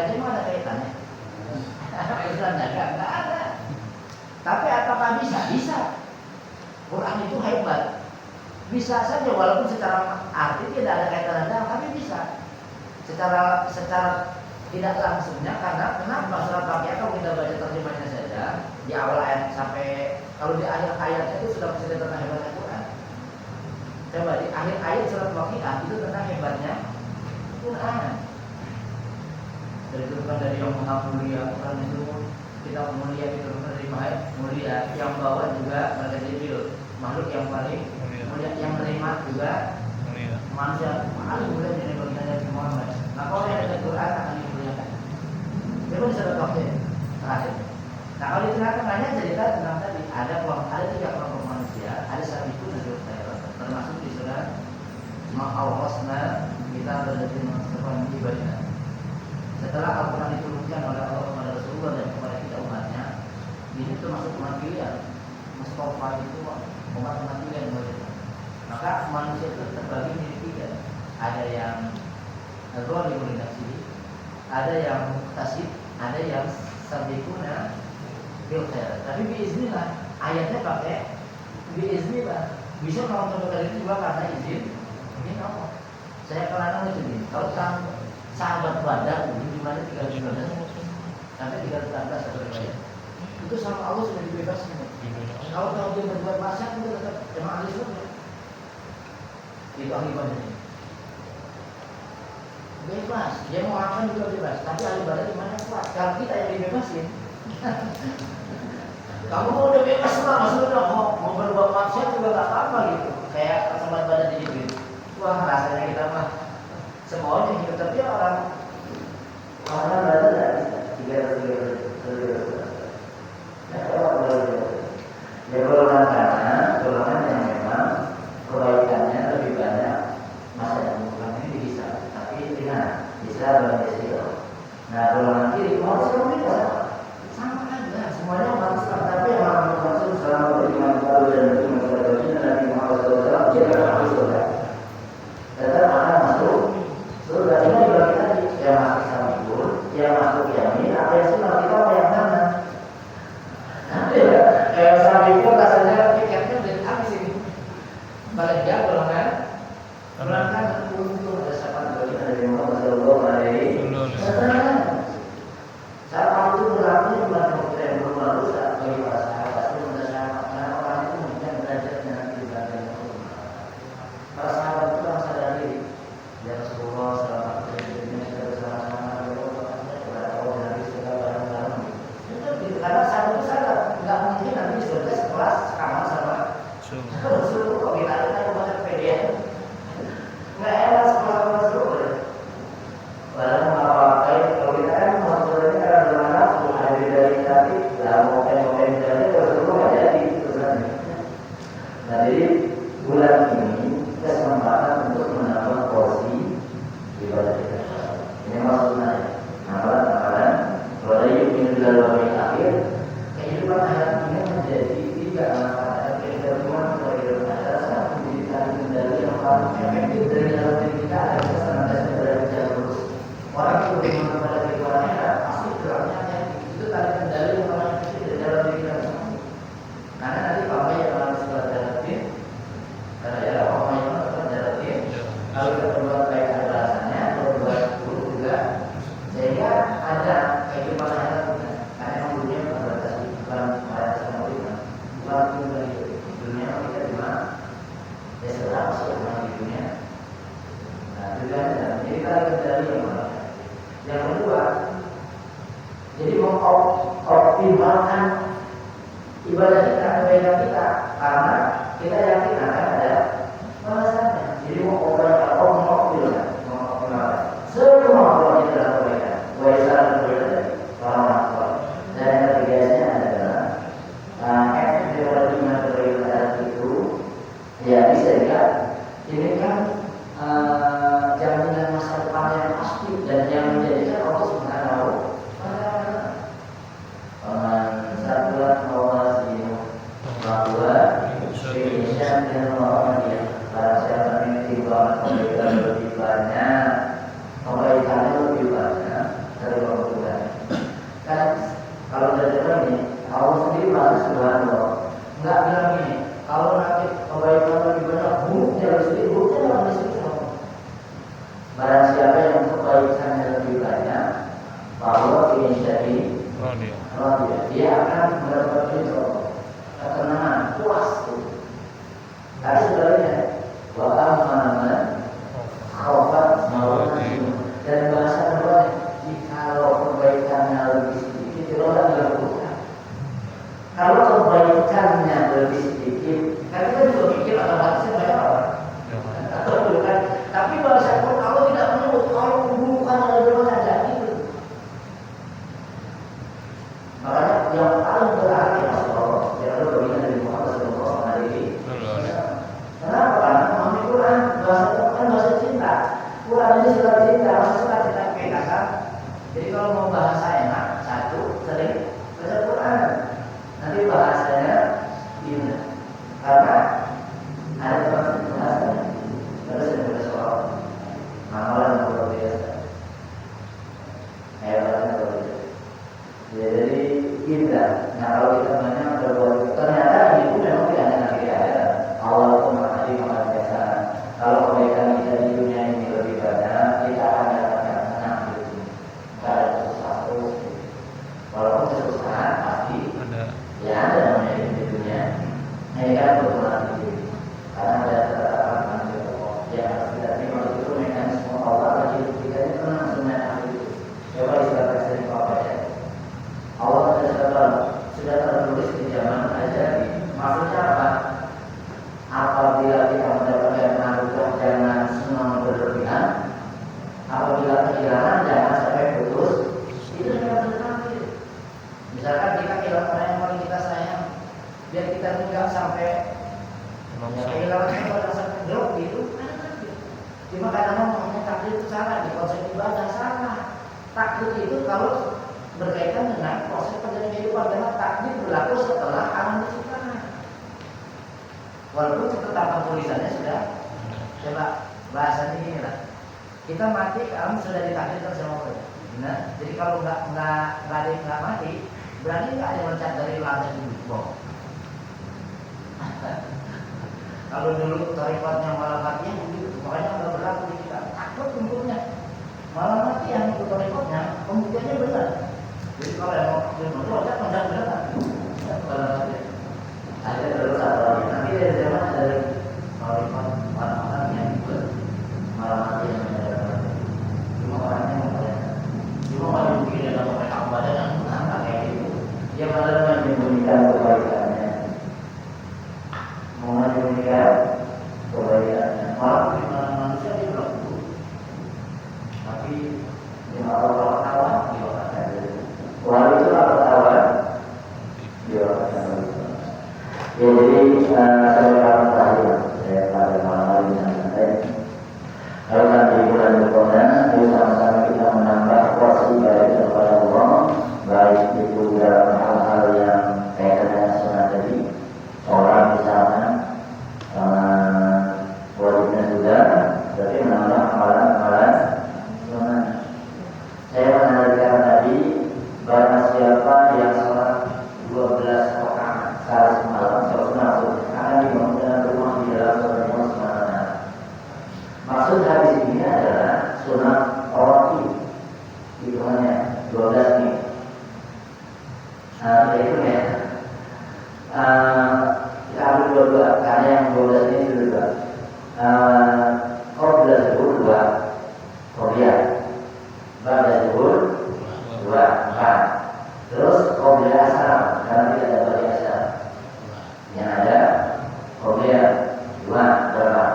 [SPEAKER 3] kaji mana kaitannya? Islam dagang nggak ada. Tapi apakah bisa? Bisa. Quran itu hebat. Bisa saja walaupun secara arti tidak ada kaitan dagang, tapi bisa. Secara tidak langsungnya karena kenapa surat Al-Baqarah kalau kita baca terjemahnya saja di awal ayat sampai kalau di akhir ayatnya itu sudah bercerita tentang hebatnya Quran. Coba di akhir ayat surat Al-Baqarah itu tentang hebatnya Quran. Diturunkan dari yang maha mulia, Quran itu kita mulia, diturunkan dari maha mulia, yang bawa juga malaikat Jibril, makhluk yang paling mulia, yang menerima juga manusia paling mulia dari baginda Nabi Muhammad. Maka orang yang ada Quran akan dimuliakan. Coba di surat Al-Baqarah terakhir. Nah kalau di tengah-tengahnya cerita tentang tadi ada 3 kelompok manusia, ada sabiqun dan khairat, termasuk di surat Ma'awrasna kita berarti mengatakan ibadahnya. Setelah Al-Quran diturunkan oleh Allah kepada Rasulullah dan kepada kita umatnya, ini termasuk umat pilihan. Mustafa itu umat pilihan. Maka manusia itu terbagi menjadi 3. Ada yang zalimul nafsi, ada yang muqtasid, ada yang sabiquna bil khairat. Tapi biiznillah, ayatnya pakai biiznillah. Bisa kalau kali itu juga karena izin ini Allah. Saya kadang lucu nih, kalau sahabat Badar itu jumlahnya 319 sampai 314 satu riwayat. Itu sama Allah sudah dibebaskan. Kalau dia berbuat maksiat itu tetap jemaah ahli surga. Itu akibatnya. Bebas, dia mau makan juga bebas. Tapi ahli ibadah gimana kuat? Kalau kita yang dibebasin. Kamu mau udah bebas lah, maksudnya mau berbuat maksiat juga gak apa-apa gitu. Kayak sahabat Badar di situ. Wah rasanya kita mah semuanya gitu, tapi orang berada ya golongan karena golongan yang memang kebaikannya lebih banyak masa yang bukan ini bisa, tapi ingat bisa dan bisa. Nah golongan kiri mau bisa sama aja, semuanya harus tapi yang harus masuk selama beriman baru dan beriman kepada Nabi Muhammad SAW tidak harus surga. Tetap akan masuk surga. Ini bagi tadi yang masuk Samibur, yang masuk Yamin, apa yang sunnah kita yang mana? Kayak Samibur rasanya tiketnya udah habis ini. Balik dia golongan berangkat untuk ada sahabat bagi Nabi Muhammad SAW. Saat itu berlaku di bulan Oktober bulan rusak bagi para sahabat itu mendasakan karena orang itu mungkin derajatnya nanti di belakang Allah. Para sahabat itu langsung sadari ya Rasulullah selama ini kita bersama-sama kepada Allah dan segala barang-barang. Itu karena sahabat itu sadar nggak mungkin nanti surga sekelas kamar sama Rasulullah. Kok kita ada kepada PDN nggak enak sekelas sama Rasulullah. Walau memakai kalau kita kan maksudnya karena bagaimana ada dari tadi lah mau pengen jadi Rasulullah nggak jadi sebenarnya. Nah jadi bulan ini kesempatan untuk menambah porsi ibadah kita. Ini maksudnya amalan-amalan kalau ada yang ingin dilalui akhir kehidupan akhirat ini menjadi 3 amalan kehidupan kehidupan akhirat satu menjadi kendali yang paling efektif dari dalam diri kita agar kita senantiasa berada terus. Orang yang beriman kepada kehidupan akhirat pasti geraknya itu tadi kendali yang paling efektif dari dalam diri kita. Karena nanti apa yang harus kita hadapi karena ya apa yang harus kita hadapi kalau kita berbuat baik ada balasannya, kalau berbuat buruk juga sehingga ada kehidupan akhirat kita. Karena yang dunia bukan membatasi bukan dari dunia kita di mana ya setelah masuk di dunia. Nah juga jadi kita kendali yang mana. Yang kedua, jadi mengoptimalkan ibadah kita, kebaikan kita, karena kita yakin akan ada balasannya. Jadi mengoptimalkan semua kalau kita dalam kebaikan, kebaikan berbeda orang. Dan yang ketiganya adalah efek dari iman kebaikan itu, ya bisa dilihat. Ini kan jaminan masa depan yang pasti dan yang menjadikan Allah Subhanahu wa taala. Sabulan mawazinu bahwa Indonesia dan orang dia para siapa yang tiba kebaikan berlipat subhanallah. Enggak bilang gini, kalau nanti kebaikan lebih banyak, buruknya lebih sedikit, buruknya lebih sedikit. Barang siapa yang kebaikannya lebih banyak, bahwa ini jadi dia akan mendapatkan ketenangan, puas. Tapi sebenarnya mana khawfat mawadin dan bahasa kedua, jikalau kebaikannya lebih sedikit, itu tidak dilakukan. Kalau kebaikannya lebih sedikit, kan kita juga mikir atau bahasanya banyak orang. Bukan. Tapi bahasa kedua, kalau tidak menyebut kalau keburukan lebih banyak, tidak gitu. Makanya yang paling berarti Rasulullah, yang ada berbeda dari Muhammad Sallallahu Alaihi Wasallam. Kenapa? Karena memahami Quran, bahasa cinta. Quran ini surat cinta, masa surat cinta kayak kasar. Jadi kalau mau bahasa enak, satu sering baca Quran. Nanti bahasanya indah. Karena ada bahasanya. Terus yang bersoal amalan luar biasa. Hebatnya luar biasa. Jadi indah. Nah kalau kita banyak berbuat, ternyata ini pun memang tidak hanya nanti ada. Allah itu menghadapi makan biasa. Kalau kebaikan kita di dunia ini lebih banyak, kita akan dapatkan senang di sini. Tidak ada sesuatu. Walaupun kesusahan pasti ada. Ya ada namanya di dunia. Ini kan kebetulan di karena ada ketetapan manusia yang harus kita terima itu mekanisme Allah bagi kita ini tenang sebenarnya itu. Coba istilah dari Bapak ya. Allah sudah tertulis di zaman ajari. Maksudnya apa? Apabila kita mendapatkan anugerah jangan senang berlebihan. Apabila kehilangan jangan sampai putus. Itu yang harus diambil. Misalkan kita kehilangan orang yang paling kita sayang, biar kita tidak sampai kehilangan orang sampai drop gitu. Cuma kadang ngomongnya takdir itu salah, di konsep ibadah salah. Takdir itu kalau berkaitan dengan proses perjalanan kehidupan, karena takdir berlaku setelah alam diciptakan. Walaupun ketetapan tulisannya sudah, coba bahasanya ini lah. Kita mati, alam sudah ditakdirkan sama Allah. Nah, jadi kalau nggak mati, berarti nggak ada yang loncat dari lantai di bawah. Kalau dulu tarikatnya malah matian begitu, makanya nggak berlaku di kita. Takut untuknya malah matian itu tarikatnya, pembuktiannya benar. Jadi kalau yang mau loncat benar. Ada terus satu lagi. Nanti dari zaman ada tarikat orang-orang yang ikut malah matian benar. Cuma orangnya membayangkan. Cuma kalau mungkin ada mereka badan yang kayak gitu, dia malah menyembunyikan kebaikannya. Menyembunyikan kebaikannya. Malah bagaimana manusia dia berlaku. Tapi dia orang kawan dia akan jadi. Wali itu apa kawan? Dia akan jadi. Ya jadi saya akan terakhir saya pada malam hari ini. Kalau nanti bulan Ramadan, yuk sama-sama kita menambah porsi baik kepada Allah, baik itu dalam hal-hal yang kaitan dengan sunnah tadi, sholat misalnya, wajibnya juga, berarti menambah amalan-amalan sunnah. Saya menandakan tadi, barang siapa yang sholat 12 rakaat sehari semalam, masuk akan dibangunkan rumah di dalam surga semana. Maksud hadis ini adalah sunat rawatib, hitungannya 12 nih. Itu ya. Kita ambil dua-dua karena yang 12 ini dua. Qabla zuhur 2, qobliyah. Ba'da zuhur 2, 4. Terus qabla asar karena tidak ada ba'da asar. Yang ada qobliyah 2, berapa?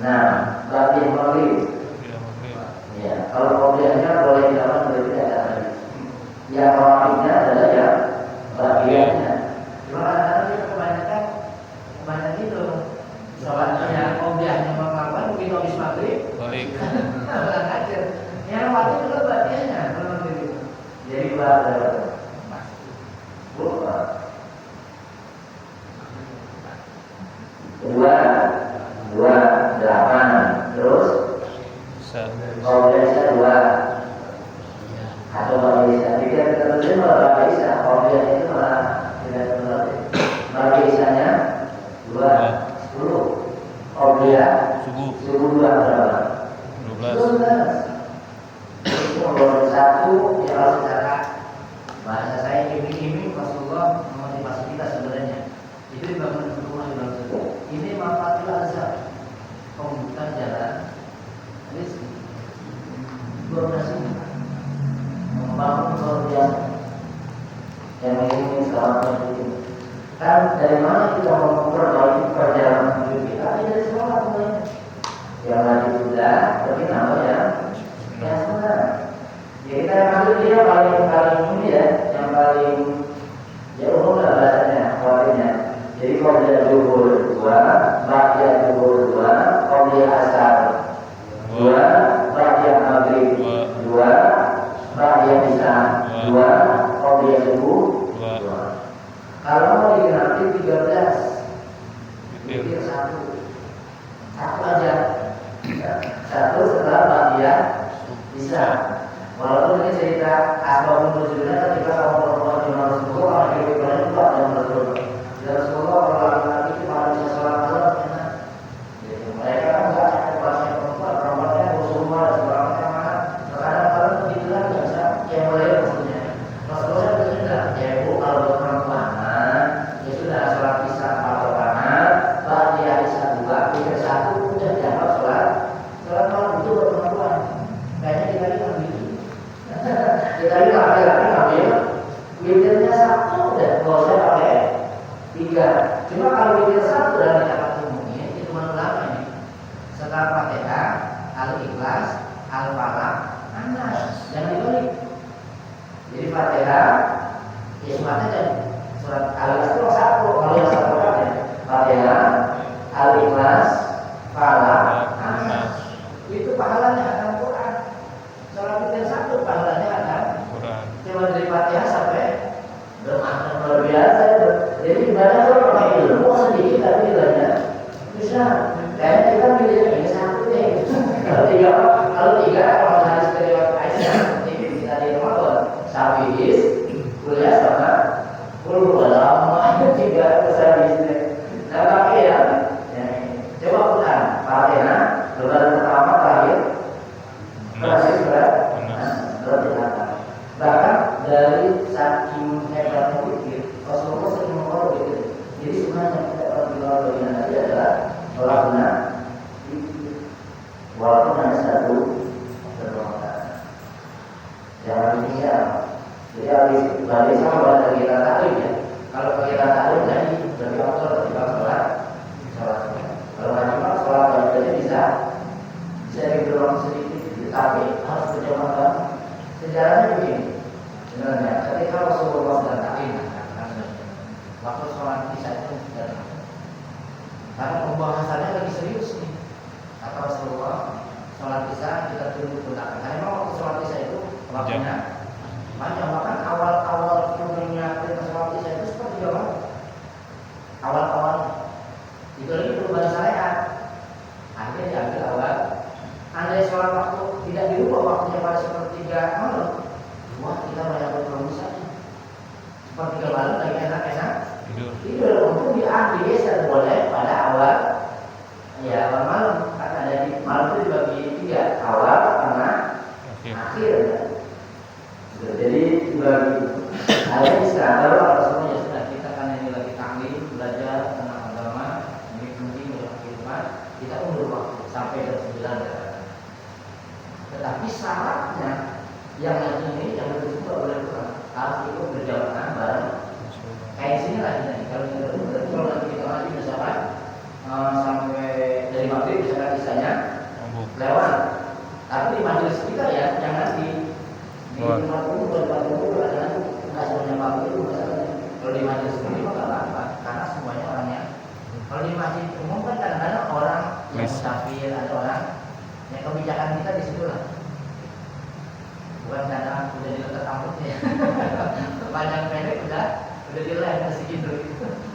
[SPEAKER 3] Nah, ba'da maghrib. Ya, kalau qobliyahnya boleh dilakukan boleh tidak ada lagi. Yang rawatibnya adalah yang bagiannya. Cuma kadang-kadang kita kebanyakan itu sholatnya qobliyahnya mengapa begitu habis maghrib balik aja. Yang rawatib itu bagiannya belum gitu. Jadi ba'da bukan. Dua 8 terus kalau biasa 2 atau kalau bisa 3 terus kalau biasa kalau biasa itu malah tidak terlalu Maghrib isanya 2:10. Qobliyah subuh 2 berapa? 12. Itu nomor 1 yang harus dicatat. Bahasa saya iming-iming Rasulullah memotivasi kita sebenarnya. Itu dibangun rumah di bangsa. Ini manfaatnya azab. Pembukaan jalan rezeki. 12 ini membangun luar biasa. Yang ini selamatnya itu. Kan dari mana kita memperbaiki perjalanan hidup kita? Dari sholat mulainya. Yang lagi sudah, tapi nama yang sunnah. Ya kita ambil dia paling ini ya, yang paling ya umum lah bahasanya, awalnya. Jadi kalau dia zuhur 2, ba'da zuhur 2, qobliyah asar 2, ba'da maghrib 2, ba'da isya 2, qobliyah subuh 2. Kalau mau digenapi 13, witir 1 aja. 1 setelah ba'da isya. Walaupun ini cerita asbabun nuzulnya ketika kaum perempuan di Rasulullah, orang kehidupannya juga dengan Rasulullah. Dan Rasulullah orang laki itu malah bisa sholat malam, enak. Jadi mereka kan nggak ada bahasanya perempuannya Rasulullah dan sebagainya mana. Terkadang kalau begitu lah biasa yang mulai maksudnya. Rasulullah bercerita, ya ibu kalau buat perempuan, ya sudah sholat isya 4 rakaat, ba'da isya 2, witir 1, udah dianggap sholat malam itu buat perempuan. Kayaknya kita ini ambil. Kita ini laki-laki ambil witirnya 1 udah, nggak usah pakai 3. Cuma kalau witir 1 dan kita umumnya itu ulama ini. Setelah Fatihah, Al-Ikhlas, Al-Falaq, An-Nas. Jangan dibalik. Jadi Fatihah, ya suratnya dan surat Al-Ikhlas itu 1. Kalau yang 1 kan ya Fatihah, Al-Ikhlas, Falaq, An-Nas. Itu pahalanya akan Quran. Sholat witir 1 pahalanya akan Quran. Cuma dari Fatihah sampai bermakna luar biasa. Jadi ibadah kalau pakai ilmu sedikit tapi nilainya bisa. Kayaknya kita pilihnya ini 1 deh. Kalau 3 kalau hadis dari Aisyah ini kita di Ramadan. Safis, kuliah sama kuliah lama 3 besar di sini. Nah pakai ya. Coba Quran, Fatihah, lebaran pertama terakhir. Terakhir berat. Bahkan dari saking hebatnya witir, Rasulullah sering mengorok witir. Jadi sebenarnya kita kalau dibawa dari nanti adalah sholat sunnah witir. Walaupun hanya 1 berdoa. Jangan ditinggal. Jadi habis balik sama pada kegiatan taklim ya. Kalau kegiatan taklim jadi lebih afdal ketimbang sholat. Kalau nggak sholat wajibnya bisa didorong sedikit, tapi harus berjamaah. Sejarahnya begini. Sebenarnya ketika Rasulullah sedang taklim, waktu sholat isya itu datang. Karena pembahasannya lagi serius nih. Kata Rasulullah, sholat isya kita tunggu belakang. Karena memang waktu sholat isya itu waktunya panjang. Bahkan awal-awal turunnya perintah sholat isya itu seperti apa? Awal-awal itu lagi perubahan syariat. Akhirnya diambil awal. Andai sholat waktu tidak dirubah waktunya pada sepertiga malam, wah kita banyak berproduksi saja. Sepertiga malam lagi enak-enak tidur untuk diambil boleh pada awal ya awal malam. Kan ada di malam itu dibagi 3, awal, tengah, akhir ya. Jadi dibagi ada istirahat kalau semuanya sudah kita kan ini lagi taklim belajar tentang agama ini penting dalam kehidupan kita undur waktu sampai jam 9. Tetapi syaratnya yang ini yang betul boleh kurang harus ikut berjamaah bareng. Kayak sini lah kita kalau nanti kita lagi misalkan sampai dari maghrib misalkan isanya lewat. Tapi di majelis kita ya jangan di tempat umum ada nggak semuanya maghrib misalkan. Kalau di majelis ini mah nggak apa-apa karena semuanya orangnya. Kalau di masjid umum kan kadang-kadang orang yang musafir ada orang. Yang kebijakan kita di situ lah. Bukan karena udah diletak rambutnya. Panjang pendek udah dilem masih gitu.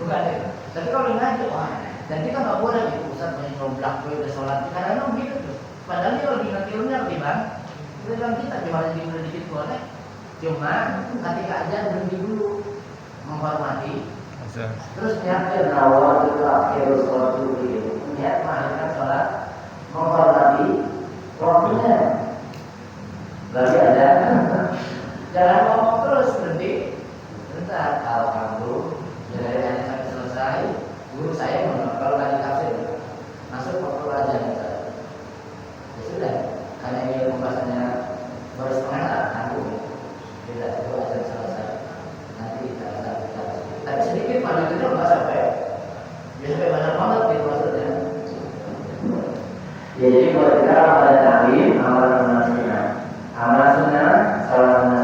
[SPEAKER 3] Bukan itu. Tapi kalau ngaji, wah, dan kita nggak boleh gitu Ustaz menyoblak gue udah sholat. Karena begitu tuh. Padahal dia lebih ngetilnya lebih bang. Itu kan kita gimana jadi udah dikit boleh. Cuma ketika aja berhenti dulu menghormati Terus niatkan awal itu akhirul sholat dulu. Niat mengakhirkan sholat menghormati waktunya. Lagi ada jangan ngomong terus nanti. Bentar, kalau kamu dari sampai selesai, guru saya kalau lagi tafsir masuk waktu aja misalnya. Ya sudah, karena ini pembahasannya baru setengah aku tidak itu aja selesai. Nanti kita akan bicara. Tapi sedikit pada itu nggak sampai, ya sampai banyak banget gitu maksudnya. Ya jadi kalau kita ada taklim, amal sunnah, salat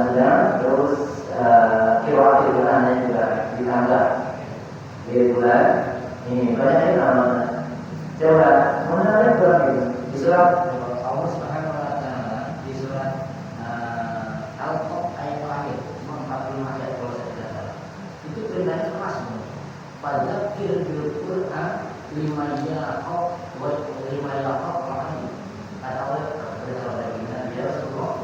[SPEAKER 3] sunnah, terus qiraat Al-Qur'annya juga ditambah di bulan ini. Banyak amal. Coba mengenai Quran itu di surat Allah Subhanahu wa taala di surat Al-Qaf ayat terakhir 45 ayat kalau saya tidak salah. Itu perintahnya keras. Fadzakir bil Qur'an lima yaqaf wa lima yaqaf rahim. Kata oleh Nabi Rasulullah,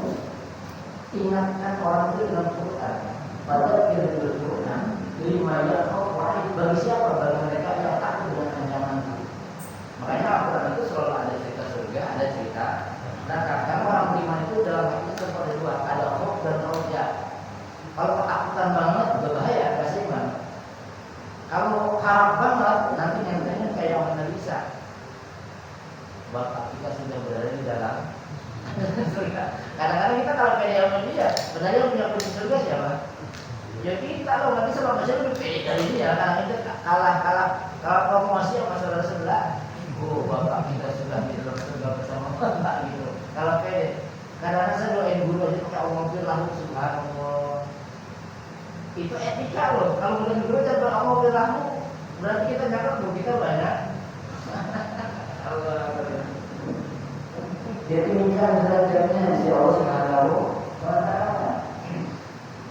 [SPEAKER 3] ingatkan orang itu dengan Quran. Fadzakir bil Qur'an lima yaqaf rahim. Bagi siapa? Bagi mereka yang takut dengan ancaman itu. Makanya Al-Quran itu selalu ada cerita surga, ada cerita neraka. Karena orang beriman itu dalam hati seperti dua, ada khauf dan roja. Kalau ketakutan banget, berbahaya, gak seimbang. Kalau harap banget, nanti nyatanya kayak orang nggak bisa. Bapak kita sudah berada di dalam surga. Kadang-kadang kita kalau pede sama dia, sebenarnya yang punya kunci surga siapa? Ya kita loh, nanti sama manusia lebih pede dari dia. Karena kita kalah promosi sama saudara sebelah. Oh, bapak kita sudah di dalam surga bersama bapak gitu. Kalau pede, kadang-kadang saya doain guru aja pakai Allah firlahu subhanallah. Itu etika loh. Kalau udah guru aja Allah firlahu, berarti kita nyakat loh kita banyak. Allah. Jadi minta derajatnya si Allah subhanahu wa ta'ala.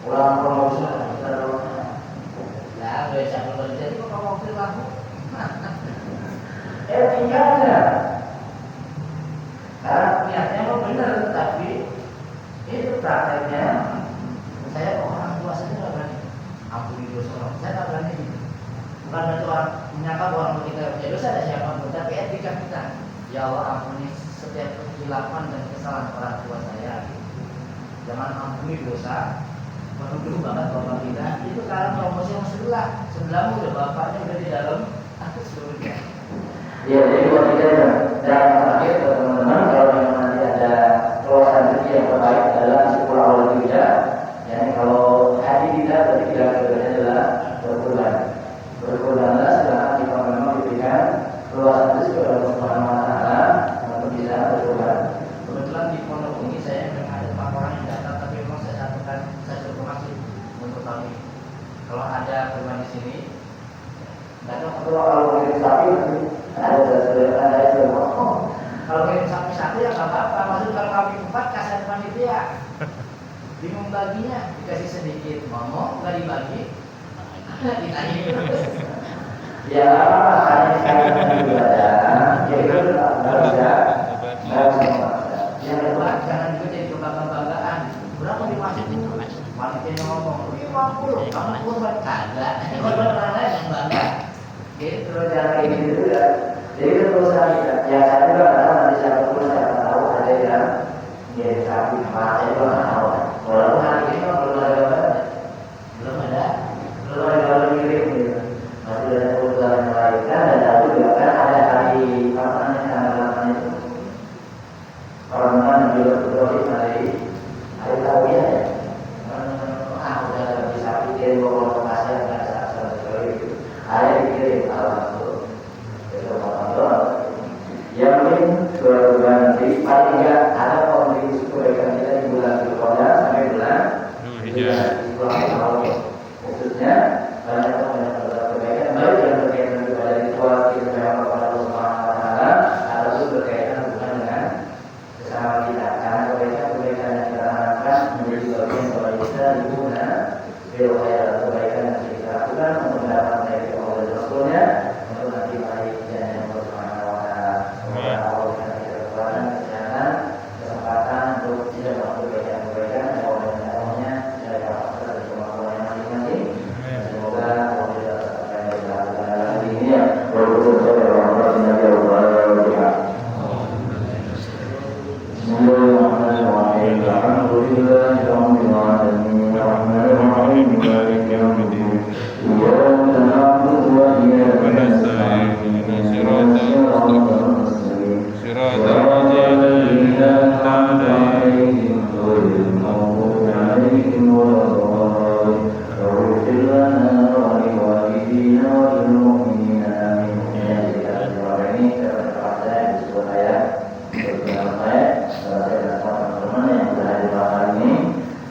[SPEAKER 3] Ulang promosi kita doakan. Lah, gue siapa berjadi kok Allah firlahu. Etikanya karena niatnya mau benar, tapi itu prakteknya saya kok orang tua saja nggak berani ampuni dosa orang, saya nggak berani gitu. Bukan berarti orang menyangka orang kita punya dosa ada siapapun, tapi etika kita, ya Allah ampuni setiap kesilapan dan kesalahan orang tua saya gitu. Jangan ampuni dosa menuduh banget bapak kita itu karena promosi yang sebelahmu udah bapaknya udah di dalam surga. Ya, jadi buat kita dan terakhir teman-teman, kalau memang nanti ada keluasan rezeki yang terbaik adalah 10 awal Dzulhijjah. Yani kalau hari kita berarti kita kerjanya adalah berkurban. Berkurbanlah silahkan jika memang diberikan keluasan rezeki oleh Allah Subhanahu wa taala untuk bisa berkurban. Kebetulan di pondok ini saya memang ada 4 orang yang datang, tapi memang saya satukan saya suruh masih untuk tahun ini. Kalau ada kurban di sini, nggak tahu kalau kirim sapi ada kalau kirim sapi satu ya nggak apa-apa. Maksud kalau kami 4 kasihan panitia bingung baginya, dikasih sedikit ngomong nggak dibagi ditanya terus. Ya hanya sekali juga ada. Jadi nggak bisa. Yang kedua jangan juga jadi kebanggaan. Berapa di masjid itu? Panitia ngomong 50, kamu kurban kagak. Korban orang lain yang bangga. Gitu jangan kayak gitu juga. Jadi itu perusahaan kita. Ya saya juga nggak tahu nanti siapa pun saya nggak tahu ada yang jadi sapi apa saya juga nggak tahu. Walaupun hari ini belum ada gambarnya, belum ada gambar mirip gitu. Masih ada perusahaan yang lain kan dan tahu juga kan ada hari apa namanya tanggal itu. Orang-orang yang juga berdoa hari tahu ya. Udah bisa bikin bawa lokasi yang nggak sama sekali gitu. Ada dikirim alhamdulillah. Yang penting bulan nanti paling tidak ada kondisi kebaikan kita di bulan Dzulhijjah sampai bulan Dzulhijjah. Khususnya banyak kebaikan baik yang berkaitan dengan ritual kita kepada Allah Subhanahu wa taala ataupun berkaitan hubungan dengan sesama kita. Karena kebaikan yang kita harapkan menjadi bagian dari kita di guna kebaikan yang kita lakukan untuk mendapatkan dari Allah dan Rasulnya untuk nanti mari dan Allah Subhanahu wa taala. Kesempatan untuk tidak melakukan kebaikan dan Allah-Nya dari Allah dan semua orang yang masing-masing. Semoga Allah
[SPEAKER 1] ini saya disebut saya berkenalan saya dan semua teman-teman yang sudah hadir malam hari ini.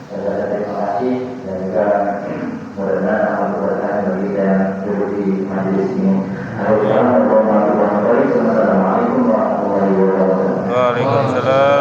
[SPEAKER 1] Saya terima kasih dan juga mudah-mudahan amal berkah bagi kita yang duduk di majelis ini. Assalamualaikum warahmatullahi wabarakatuh.
[SPEAKER 2] Waalaikumsalam.